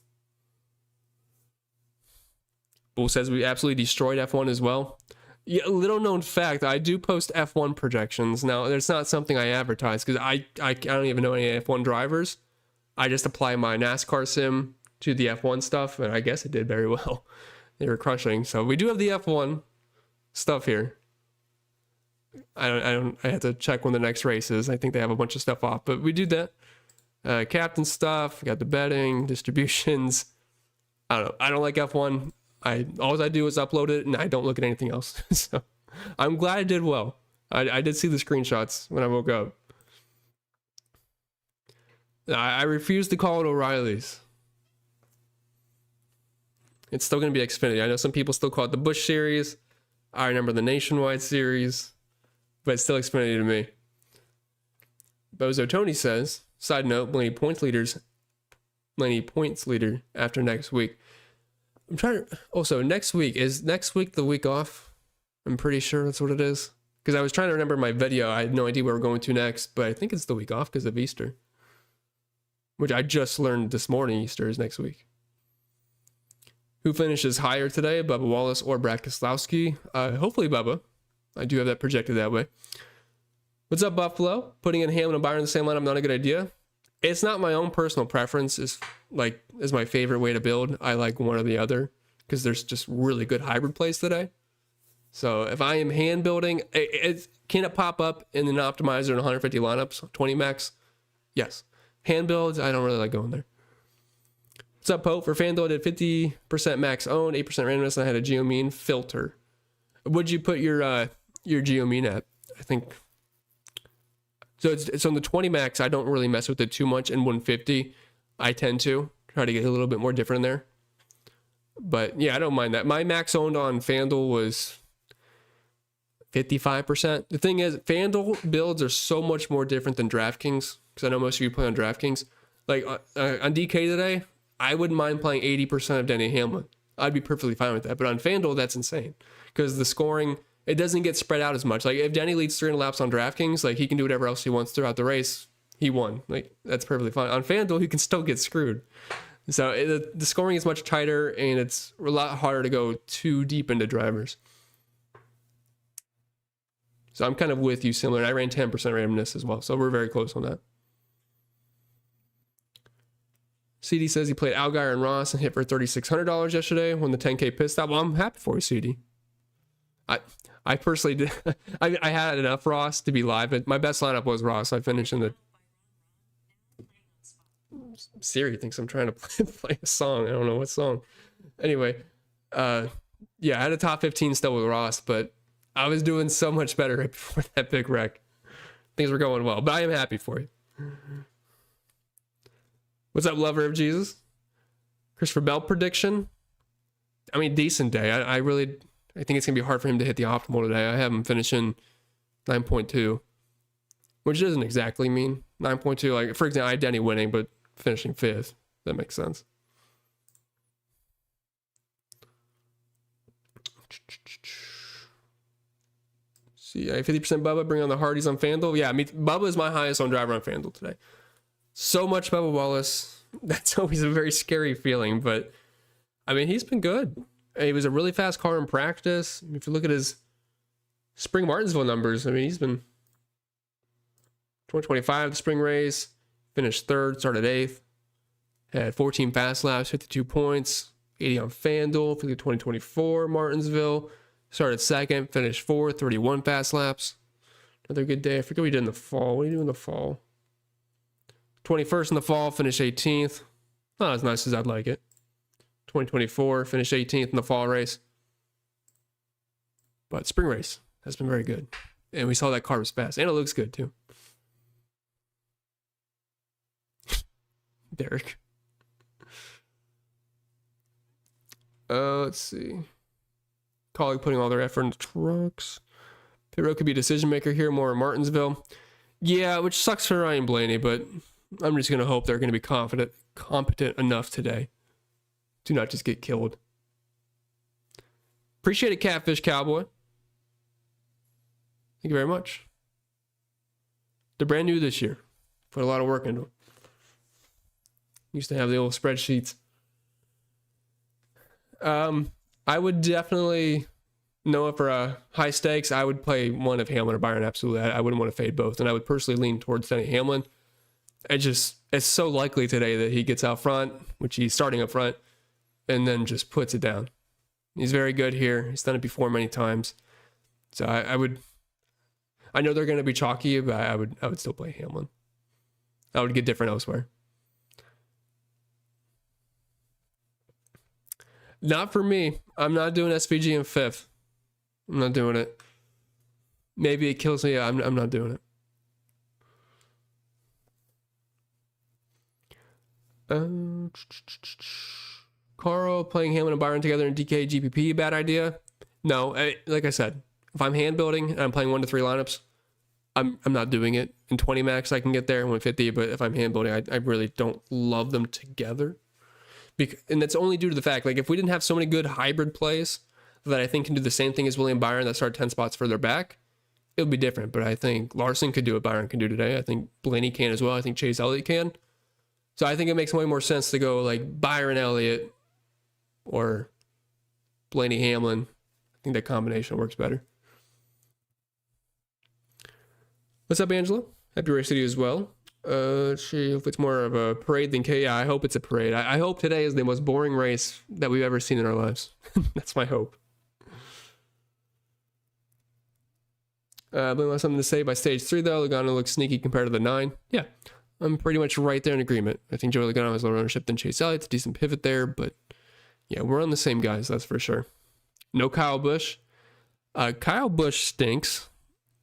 Bull says we absolutely destroyed F1 as well. Yeah, little known fact, I do post F1 projections. Now, it's not something I advertise because I don't even know any F1 drivers. I just apply my NASCAR sim to the F1 stuff, and I guess it did very well. They were crushing. So we do have the F1 stuff here. I have to check when the next race is. I think they have a bunch of stuff off, but we do that. Captain stuff, we got the betting, distributions. I don't know. I don't like F1. All I do is upload it, and I don't look at anything else. So I'm glad I did well. I did see the screenshots when I woke up. I refuse to call it O'Reilly's. It's still going to be Xfinity. I know some people still call it the Busch series. I remember the Nationwide series, but it's still Xfinity to me. Bozo Tony says, side note, Blaney points leader after next week. I'm trying to, also next week the week off? I'm pretty sure that's what it is. Because I was trying to remember my video. I had no idea where we're going to next, but I think it's the week off because of Easter. Which I just learned this morning, Easter is next week. Who finishes higher today, Bubba Wallace or Brad Keselowski? Hopefully Bubba. I do have that projected that way. What's up, Buffalo? Putting in Hamlin and Byron in the same lineup, not a good idea. It's not my own personal preference. Is my favorite way to build. I like one or the other because there's just really good hybrid plays today. So if I am hand building, can it pop up in an optimizer in 150 lineups, 20 max? Yes. Hand builds, I don't really like going there. What's up, Pope? For FanDuel, I did 50% max own, 8% randomness, and I had a geomean filter. Would you put your geomean at? I think. So it's on the 20 max. I don't really mess with it too much. In 150, I tend to try to get a little bit more different in there. But yeah, I don't mind that. My max owned on FanDuel was 55%. The thing is, FanDuel builds are so much more different than DraftKings, because I know most of you play on DraftKings. Like on DK today, I wouldn't mind playing 80% of Denny Hamlin. I'd be perfectly fine with that. But on FanDuel, that's insane, because the scoring, it doesn't get spread out as much. Like if Denny leads 300 laps on DraftKings, like he can do whatever else he wants throughout the race. He won. Like that's perfectly fine. On FanDuel, he can still get screwed. So the scoring is much tighter, and it's a lot harder to go too deep into drivers. So I'm kind of with you similar. I ran 10% randomness as well, so we're very close on that. CD says he played Allgaier and Ross and hit for $3,600 yesterday when the 10K pit stop. Well, I'm happy for you, CD. I personally did. I had enough Ross to be live, but my best lineup was Ross. I finished in the... Siri thinks I'm trying to play a song. I don't know what song. Anyway, yeah, I had a top 15 still with Ross, but I was doing so much better right before that big wreck. Things were going well, but I am happy for you. What's up, lover of Jesus? Christopher Bell prediction. I mean, decent day. I think it's gonna be hard for him to hit the optimal today. I have him finishing 9.2, which doesn't exactly mean 9.2. Like for example, I had Denny winning, but finishing 5th. That makes sense. See, 50% Bubba, bring on the Hardys on FanDuel. Yeah, I mean, Bubba is my highest owned driver on FanDuel today. So much Bubba Wallace. That's always a very scary feeling, but I mean, he's been good. He was a really fast car in practice. If you look at his spring Martinsville numbers, I mean, he's been 2025, the spring race, finished 3rd, started 8th, had 14 fast laps, 52 points, 80 on FanDuel for the 2024 Martinsville, started 2nd, finished 4th, 31 fast laps. Another good day. I forget what he did in the fall. What did he do in the fall? 21st in the fall, finished 18th. Not as nice as I'd like it. 2024, finished 18th in the fall race. But spring race has been very good. And we saw that car was fast. And it looks good, too. Derek. Let's see. Colleague putting all their effort into trucks. Pit road could be a decision maker here, more in Martinsville. Yeah, which sucks for Ryan Blaney, but I'm just going to hope they're going to be competent enough today to not just get killed. Appreciate it, Catfish Cowboy. Thank you very much. They're brand new this year. Put a lot of work into it. Used to have the old spreadsheets. I would definitely know for high stakes, I would play one of Hamlin or Byron. Absolutely. I wouldn't want to fade both. And I would personally lean towards Denny Hamlin. It's so likely today that he gets out front, which he's starting up front, and then just puts it down. He's very good here. He's done it before many times. So I know they're going to be chalky, but I would still play Hamlin. I would get different elsewhere. Not for me. I'm not doing SVG in 5th. I'm not doing it. Maybe it kills me. I'm not doing it. Carl playing Hamlin and Byron together in DK GPP, bad idea? No, like I said, if I'm hand building and I'm playing 1 to 3 lineups, I'm not doing it. In 20 max, I can get there in 150, but if I'm hand building, I really don't love them together. And that's only due to the fact, like, if we didn't have so many good hybrid plays that I think can do the same thing as William Byron that start 10 spots further back, it would be different. But I think Larson could do what Byron can do today. I think Blaney can as well. I think Chase Elliott can. So I think it makes way more sense to go like Byron Elliott or Blaney Hamlin. I think that combination works better. What's up, Angela? Happy race to you as well. If it's more of a parade than K, yeah, I hope it's a parade. I hope today is the most boring race that we've ever seen in our lives. That's my hope. But unless something to say by stage 3, though, Logano looks sneaky compared to the 9. Yeah, I'm pretty much right there in agreement. I think Joey Logano has lower ownership than Chase Elliott. It's a decent pivot there, but yeah, we're on the same guys, that's for sure. No Kyle Busch. Kyle Busch stinks.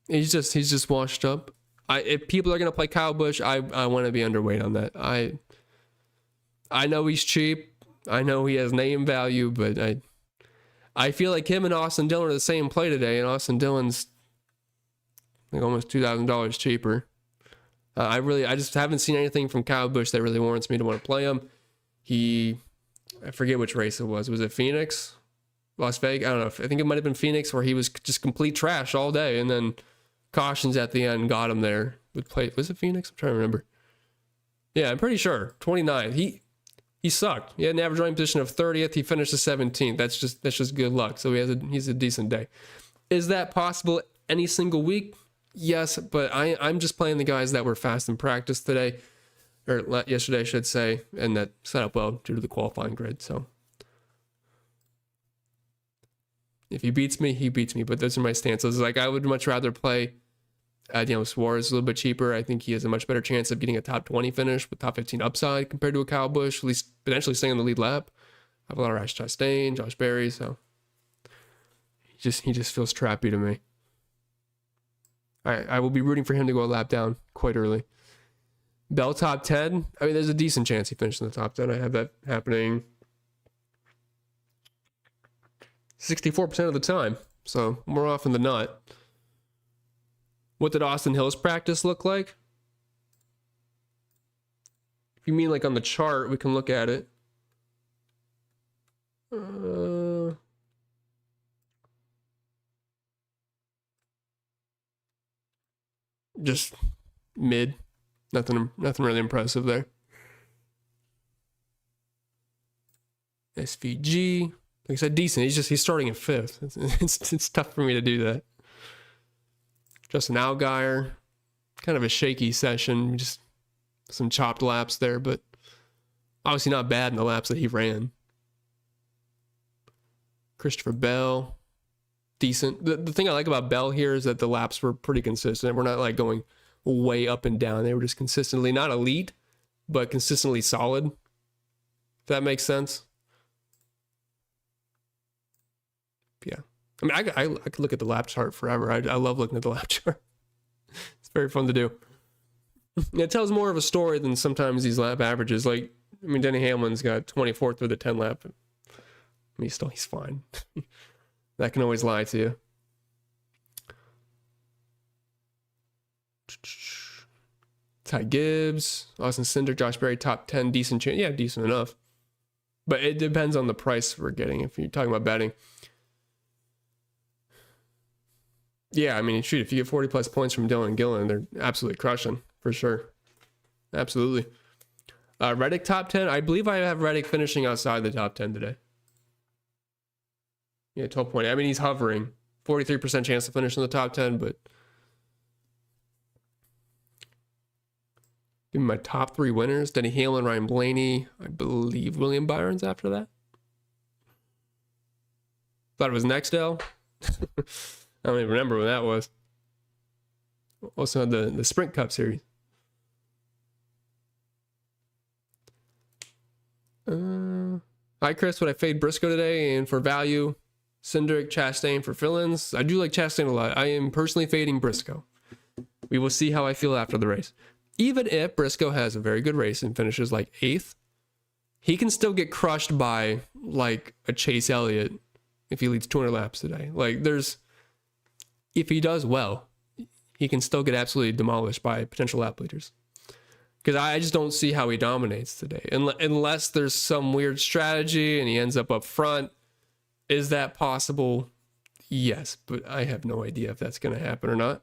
He's just washed up. If people are going to play Kyle Busch, I want to be underweight on that. I know he's cheap. I know he has name value, but I feel like him and Austin Dillon are the same play today, and Austin Dillon's like almost $2,000 cheaper. I just haven't seen anything from Kyle Busch that really warrants me to want to play him. I forget which race it was. Was it Phoenix? Las Vegas? I don't know. I think it might have been Phoenix, where he was just complete trash all day, and then cautions at the end got him there. Was it Phoenix? I'm trying to remember. Yeah, I'm pretty sure. 29th. He sucked. He had an average running position of 30th. He finished the 17th. That's just good luck. So he's a decent day. Is that possible any single week? Yes, but I'm just playing the guys that were fast in practice today, or yesterday, I should say, and that set up well due to the qualifying grid. So if he beats me, he beats me. But those are my stances. Like, I would much rather play Suarez a little bit cheaper. I think he has a much better chance of getting a top 20 finish with top 15 upside compared to a Kyle Busch, at least potentially staying on the lead lap. I have a lot of Rash Chastain, Josh Berry, so he just feels trappy to me. I will be rooting for him to go a lap down quite early. Bell top 10. I mean, there's a decent chance he finishes in the top 10. I have that happening 64% of the time, so more often than not. What did Austin Hill's practice look like? If you mean like on the chart, we can look at it. Just mid. Nothing really impressive there. SVG. Like I said, decent. He's starting in 5th. It's tough for me to do that. Justin Allgaier, kind of a shaky session, just some chopped laps there, but obviously not bad in the laps that he ran. Christopher Bell, decent. The thing I like about Bell here is that the laps were pretty consistent. We're not like going way up and down. They were just consistently, not elite, but consistently solid. If that makes sense. Yeah. I mean, I could look at the lap chart forever. I love looking at the lap chart. It's very fun to do. It tells more of a story than sometimes these lap averages. Like, I mean, Denny Hamlin's got 24th through the 10 lap. I mean, he's fine. That can always lie to you. Ty Gibbs, Austin Cindric, Josh Berry, top 10, decent chance. Yeah, decent enough. But it depends on the price we're getting if you're talking about betting. Yeah, I mean, shoot, if you get 40 plus points from Dylan and Gillen, they're absolutely crushing, for sure. Absolutely. Reddick top 10. I believe I have Reddick finishing outside the top 10 today. Yeah, 12 point. I mean, he's hovering. 43% chance to finish in the top 10, but give me my top 3 winners. Denny Hamlin, Ryan Blaney, I believe William Byron's after that. Thought it was Nextdale. I don't even remember when that was. Also had the Sprint Cup series. Hi, Chris. Would I fade Briscoe today? And for value, Cindric, Chastain for fill-ins. I do like Chastain a lot. I am personally fading Briscoe. We will see how I feel after the race. Even if Briscoe has a very good race and finishes like 8th, he can still get crushed by like a Chase Elliott if he leads 200 laps today. Like, if he does well, he can still get absolutely demolished by potential lap leaders. Because I just don't see how he dominates today. Unless there's some weird strategy and he ends up front. Is that possible? Yes, but I have no idea if that's going to happen or not.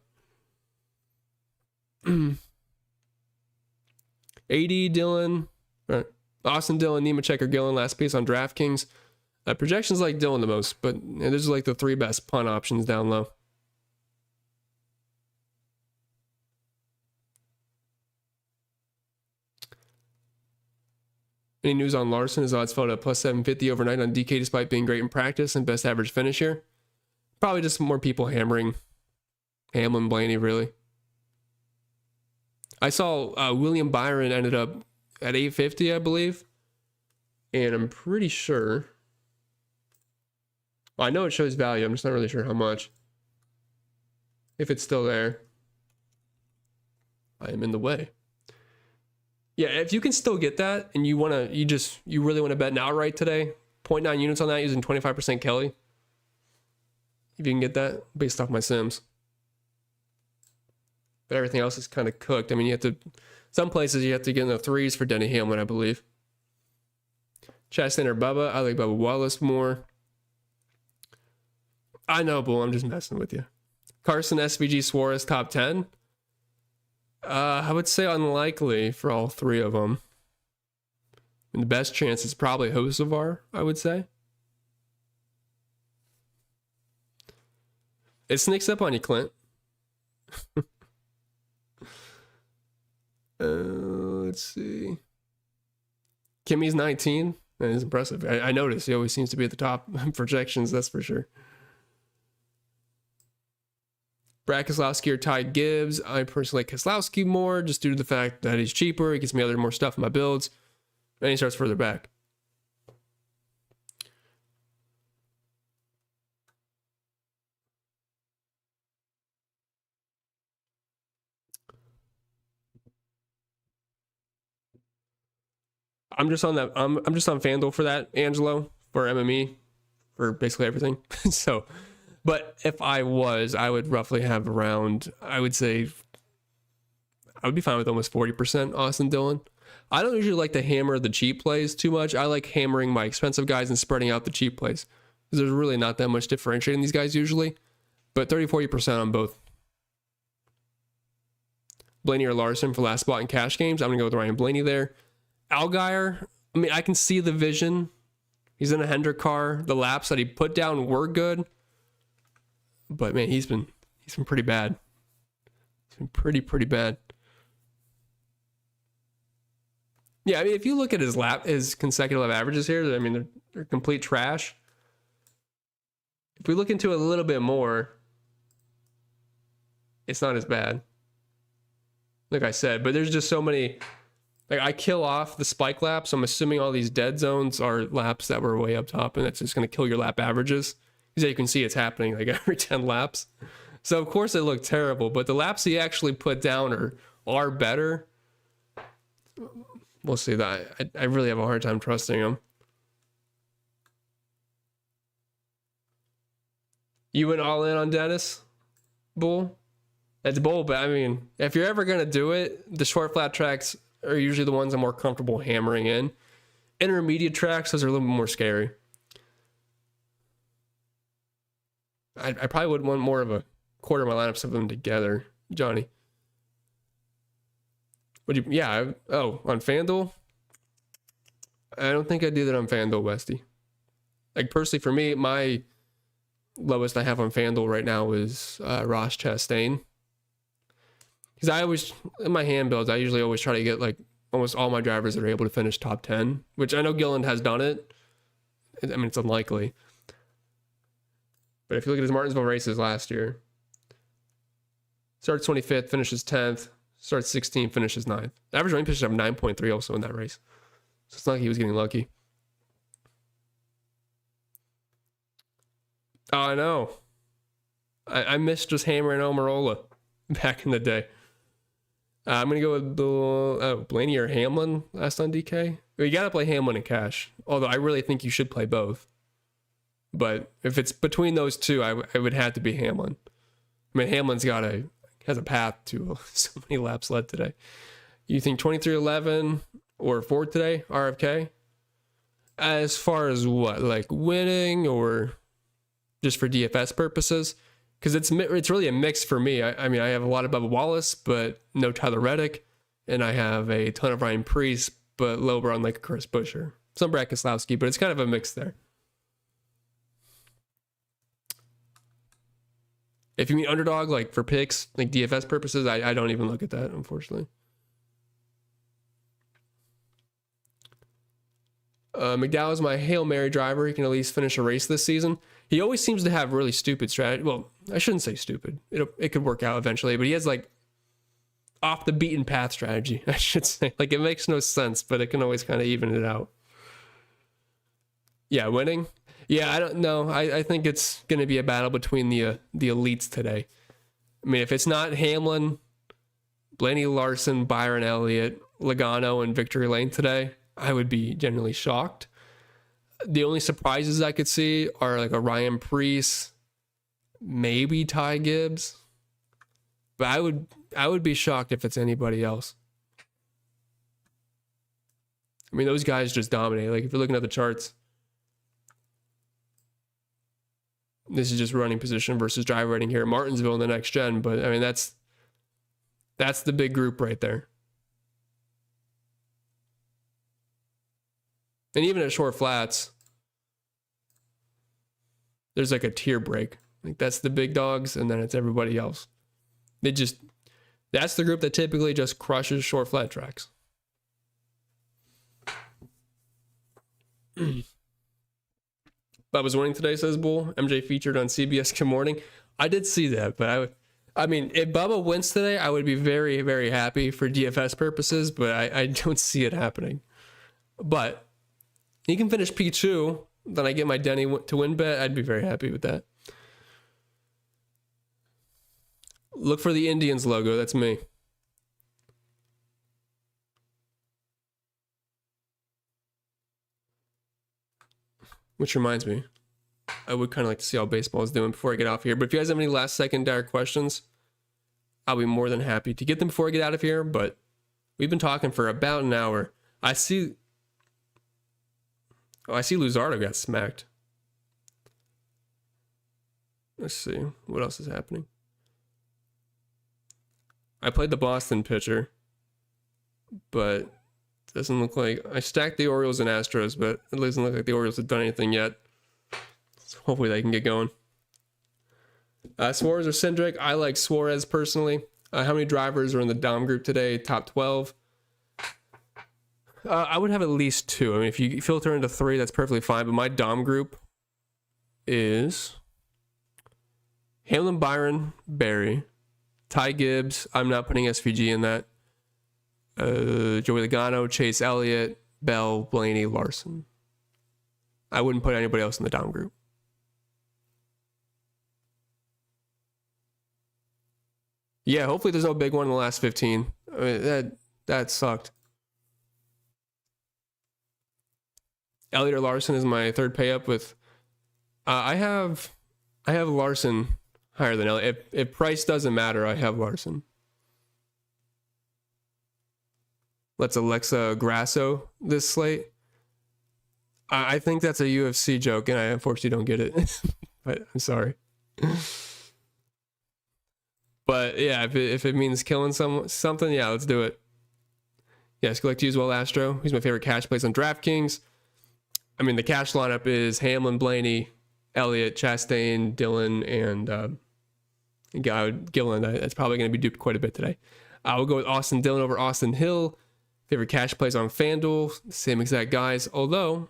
AD, Dillon, Austin Dillon, Nemechek, or Gillen, last piece on DraftKings. Projections like Dillon the most, but those are like the 3 best punt options down low. Any news on Larson? His odds fell to plus 750 overnight on DK despite being great in practice and best average finish here. Probably just more people hammering Hamlin, Blaney, really. I saw William Byron ended up at 850, I believe. And I'm pretty sure. Well, I know it shows value. I'm just not really sure how much. If it's still there. I am in the way. Yeah, if you can still get that and you really want to bet an outright today, 0.9 units on that using 25% Kelly. If you can get that based off my sims. But everything else is kind of cooked. I mean, some places you have to get in the threes for Denny Hamlin, I believe. Chastain or Bubba, I like Bubba Wallace more. I know, Bull, I'm just messing with you. Carson, SVG, Suarez, top 10. I would say unlikely for all three of them. And the best chance is probably Hocevar, I would say. It sneaks up on you, Clint. Let's see. Kimmy's 19. That is impressive. I noticed he always seems to be at the top projections, that's for sure. Brad Keselowski or Ty Gibbs. I personally like Keselowski more just due to the fact that he's cheaper. He gets me more stuff in my builds. And he starts further back. I'm just on that. I'm just on FanDuel for that, Angelo, for MME, for basically everything. So, but if I would roughly have around, I would say, I would be fine with almost 40% Austin Dillon. I don't usually like to hammer the cheap plays too much. I like hammering my expensive guys and spreading out the cheap plays because there's really not that much differentiating these guys usually. But 30-40% on both. Blaney or Larson for last spot in cash games. I'm going to go with Ryan Blaney there. Allgaier, I mean, I can see the vision. He's in a Hendrick car. The laps that he put down were good. But man, he's been pretty bad. He's been pretty bad. Yeah, I mean, if you look at his consecutive averages here, I mean, they're complete trash. If we look into it a little bit more, it's not as bad. Like I said, but there's just so many. Like, I kill off the spike laps. I'm assuming all these dead zones are laps that were way up top, and that's just going to kill your lap averages. Because you can see it's happening like every 10 laps. So, of course, it looked terrible, but the laps he actually put down are better. We'll see that. I really have a hard time trusting him. You went all in on Dennis, Bull? It's bold, but I mean, if you're ever going to do it, the short flat tracks are usually the ones I'm more comfortable hammering in. Intermediate tracks, those are a little bit more scary. I probably would want more of a quarter of my lineups of them together, Johnny. On FanDuel? I don't think I do that on FanDuel, Westy. Like, personally, for me, my lowest I have on FanDuel right now is Ross Chastain. Because I always, in my hand builds, I usually always try to get like almost all my drivers that are able to finish top 10, which I know Gillen has done it. I mean, it's unlikely. But if you look at his Martinsville races last year, starts 25th, finishes 10th, starts 16th, finishes 9th. The average rank finishes of 9.3 also in that race. So it's not like he was getting lucky. Oh, I know. I missed just hammering Almirola back in the day. I'm going to go with Blaney or Hamlin last on DK. You got to play Hamlin and cash. Although I really think you should play both. But if it's between those two, I would have to be Hamlin. I mean, Hamlin's has a path to so many laps led today. You think 23-11 or Ford today, RFK? As far as what, like winning or just for DFS purposes? Because it's really a mix for me. I mean, I have a lot of Bubba Wallace, but no Tyler Reddick. And I have a ton of Ryan Preece, but lower on like Chris Buescher. Some Brad Keselowski, but it's kind of a mix there. If you mean underdog, like for picks, like DFS purposes, I don't even look at that, unfortunately. McDowell is my Hail Mary driver. He can at least finish a race this season. He always seems to have really stupid strategy. Well, I shouldn't say stupid. It could work out eventually, but he has like off the beaten path strategy, I should say. Like, it makes no sense, but it can always kind of even it out. Yeah, winning. Yeah, I don't know. I think it's going to be a battle between the elites today. I mean, if it's not Hamlin, Blaney Larson, Byron Elliott, Logano and victory lane today, I would be genuinely shocked. The only surprises I could see are like a Ryan Preece, maybe Ty Gibbs. But I would be shocked if it's anybody else. I mean, those guys just dominate. Like if you're looking at the charts, this is just running position versus driver rating here at Martinsville in the next gen. But I mean, that's the big group right there. And even at short flats, there's like a tier break. Like that's the big dogs, and then it's everybody else. That's the group that typically just crushes short flat tracks. Bubba's winning today, says Bull. MJ featured on CBS Good Morning. I did see that, but I mean, if Bubba wins today, I would be very, very happy for DFS purposes, but I don't see it happening. But he can finish P2, then I get my Denny to win bet. I'd be very happy with that. Look for the Indians logo. That's me. Which reminds me, I would kind of like to see how baseball is doing before I get off here. But if you guys have any last second dire questions, I'll be more than happy to get them before I get out of here. But we've been talking for about an hour. I see Luzardo got smacked. Let's see. What else is happening? I played the Boston pitcher, but it doesn't look like... I stacked the Orioles and Astros, but it doesn't look like the Orioles have done anything yet. So hopefully they can get going. Suarez or Cindric? I like Suarez personally. How many drivers are in the Dom group today? Top 12. I would have at least 2. I mean, if you filter into 3, that's perfectly fine. But my Dom group is Hamlin, Byron, Barry, Ty Gibbs. I'm not putting SVG in that. Joey Logano, Chase Elliott, Bell, Blaney, Larson. I wouldn't put anybody else in the Dom group. Yeah, hopefully there's no big one in the last 15. I mean, that sucked. Elliott or Larson is my third pay up with. I have Larson higher than Elliott. If price doesn't matter, I have Larson. Let's Alexa Grasso this slate. I think that's a UFC joke, and I unfortunately don't get it. But I'm sorry. But yeah, if it means killing something, yeah, let's do it. Yes, collect to use well Astro. He's my favorite cash plays on DraftKings. I mean, the cash lineup is Hamlin, Blaney, Elliott, Chastain, Dillon, and Gillen. That's probably going to be duped quite a bit today. I will go with Austin Dillon over Austin Hill. Favorite cash plays on FanDuel, same exact guys. Although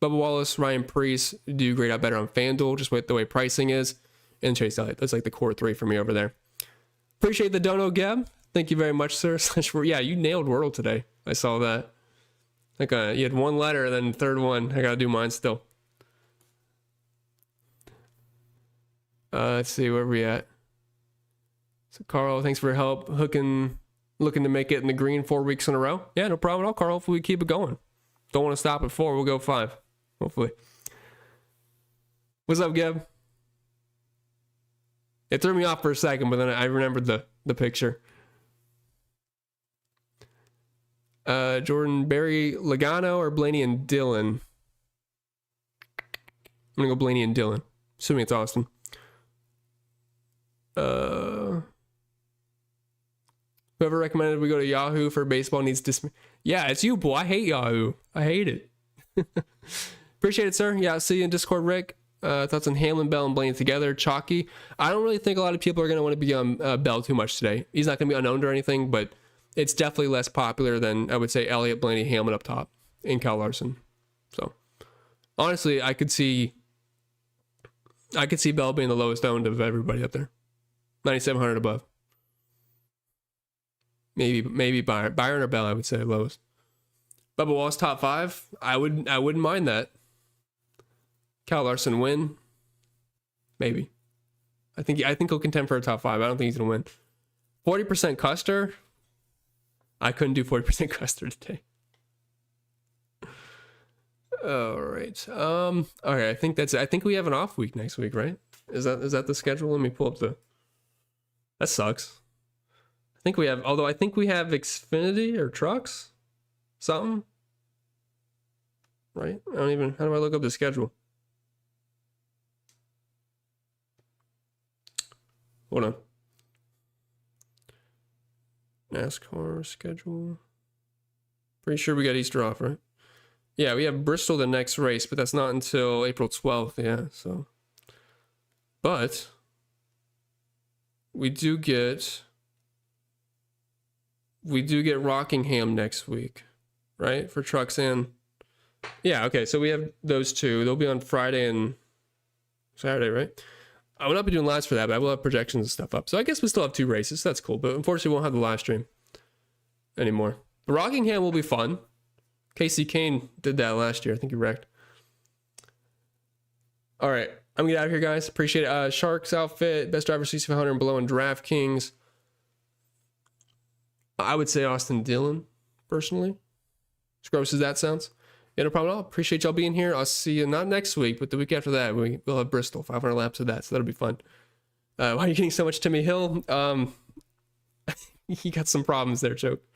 Bubba Wallace, Ryan Preece do grade out better on FanDuel, just with the way pricing is. And Chase Elliott. That's like the core 3 for me over there. Appreciate the dono, Gab. Thank you very much, sir. Yeah, you nailed Wordle today. I saw that. Like you had one letter, and then the third one. I gotta do mine still. Let's see where we at. So Carl, thanks for your help. Looking to make it in the green 4 weeks in a row. Yeah, no problem at all, Carl. Hopefully we keep it going. Don't want to stop at 4. We'll go 5. Hopefully. What's up, Gab? It threw me off for a second, but then I remembered the picture. Jordan, Barry, Logano, or Blaney and Dillon? I'm going to go Blaney and Dillon, assuming it's Austin. Whoever recommended we go to Yahoo for baseball needs to... Yeah, it's you, boy. I hate Yahoo. I hate it. Appreciate it, sir. Yeah, I'll see you in Discord, Rick. Thoughts on Hamlin, Bell, and Blaney together. Chalky. I don't really think a lot of people are going to want to be on Bell too much today. He's not going to be unowned or anything, but it's definitely less popular than, I would say, Elliott, Blaney, Hamlin up top, and Kyle Larson. So, honestly, I could see Bell being the lowest owned of everybody up there. 9,700 above. Maybe Byron or Bell, I would say lowest. Bubba Wallace top 5. I wouldn't mind that. Kyle Larson win. Maybe. I think he'll contend for a top 5. I don't think he's gonna win. 40% Custer. I couldn't do 40% Custer today. All right. Okay, I think that's it. I think we have an off week next week, right? Is that the schedule? Let me pull up the. That sucks. I think we have, although I think we have Xfinity or trucks, something. Right? How do I look up the schedule? Hold on. NASCAR schedule. Pretty sure we got Easter off, right? Yeah, we have Bristol the next race, but that's not until April 12th. Yeah, so. But we do get Rockingham next week, right? For trucks and yeah, okay. So we have those two. They'll be on Friday and Saturday, right? I will not be doing lives for that, but I will have projections and stuff up. So I guess we still have 2 races. That's cool, but unfortunately, we won't have the live stream anymore. But Rockingham will be fun. Casey Kane did that last year. I think he wrecked. All right. I'm going to get out of here, guys. Appreciate it. Sharks outfit, best driver CC500 and below in DraftKings. I would say Austin Dillon, personally. As gross as that sounds. Yeah, no problem at all. Appreciate y'all being here. I'll see you not next week, but the week after that. We'll have Bristol, 500 laps of that, so that'll be fun. Why are you getting so much Timmy Hill? He got some problems there, Choke.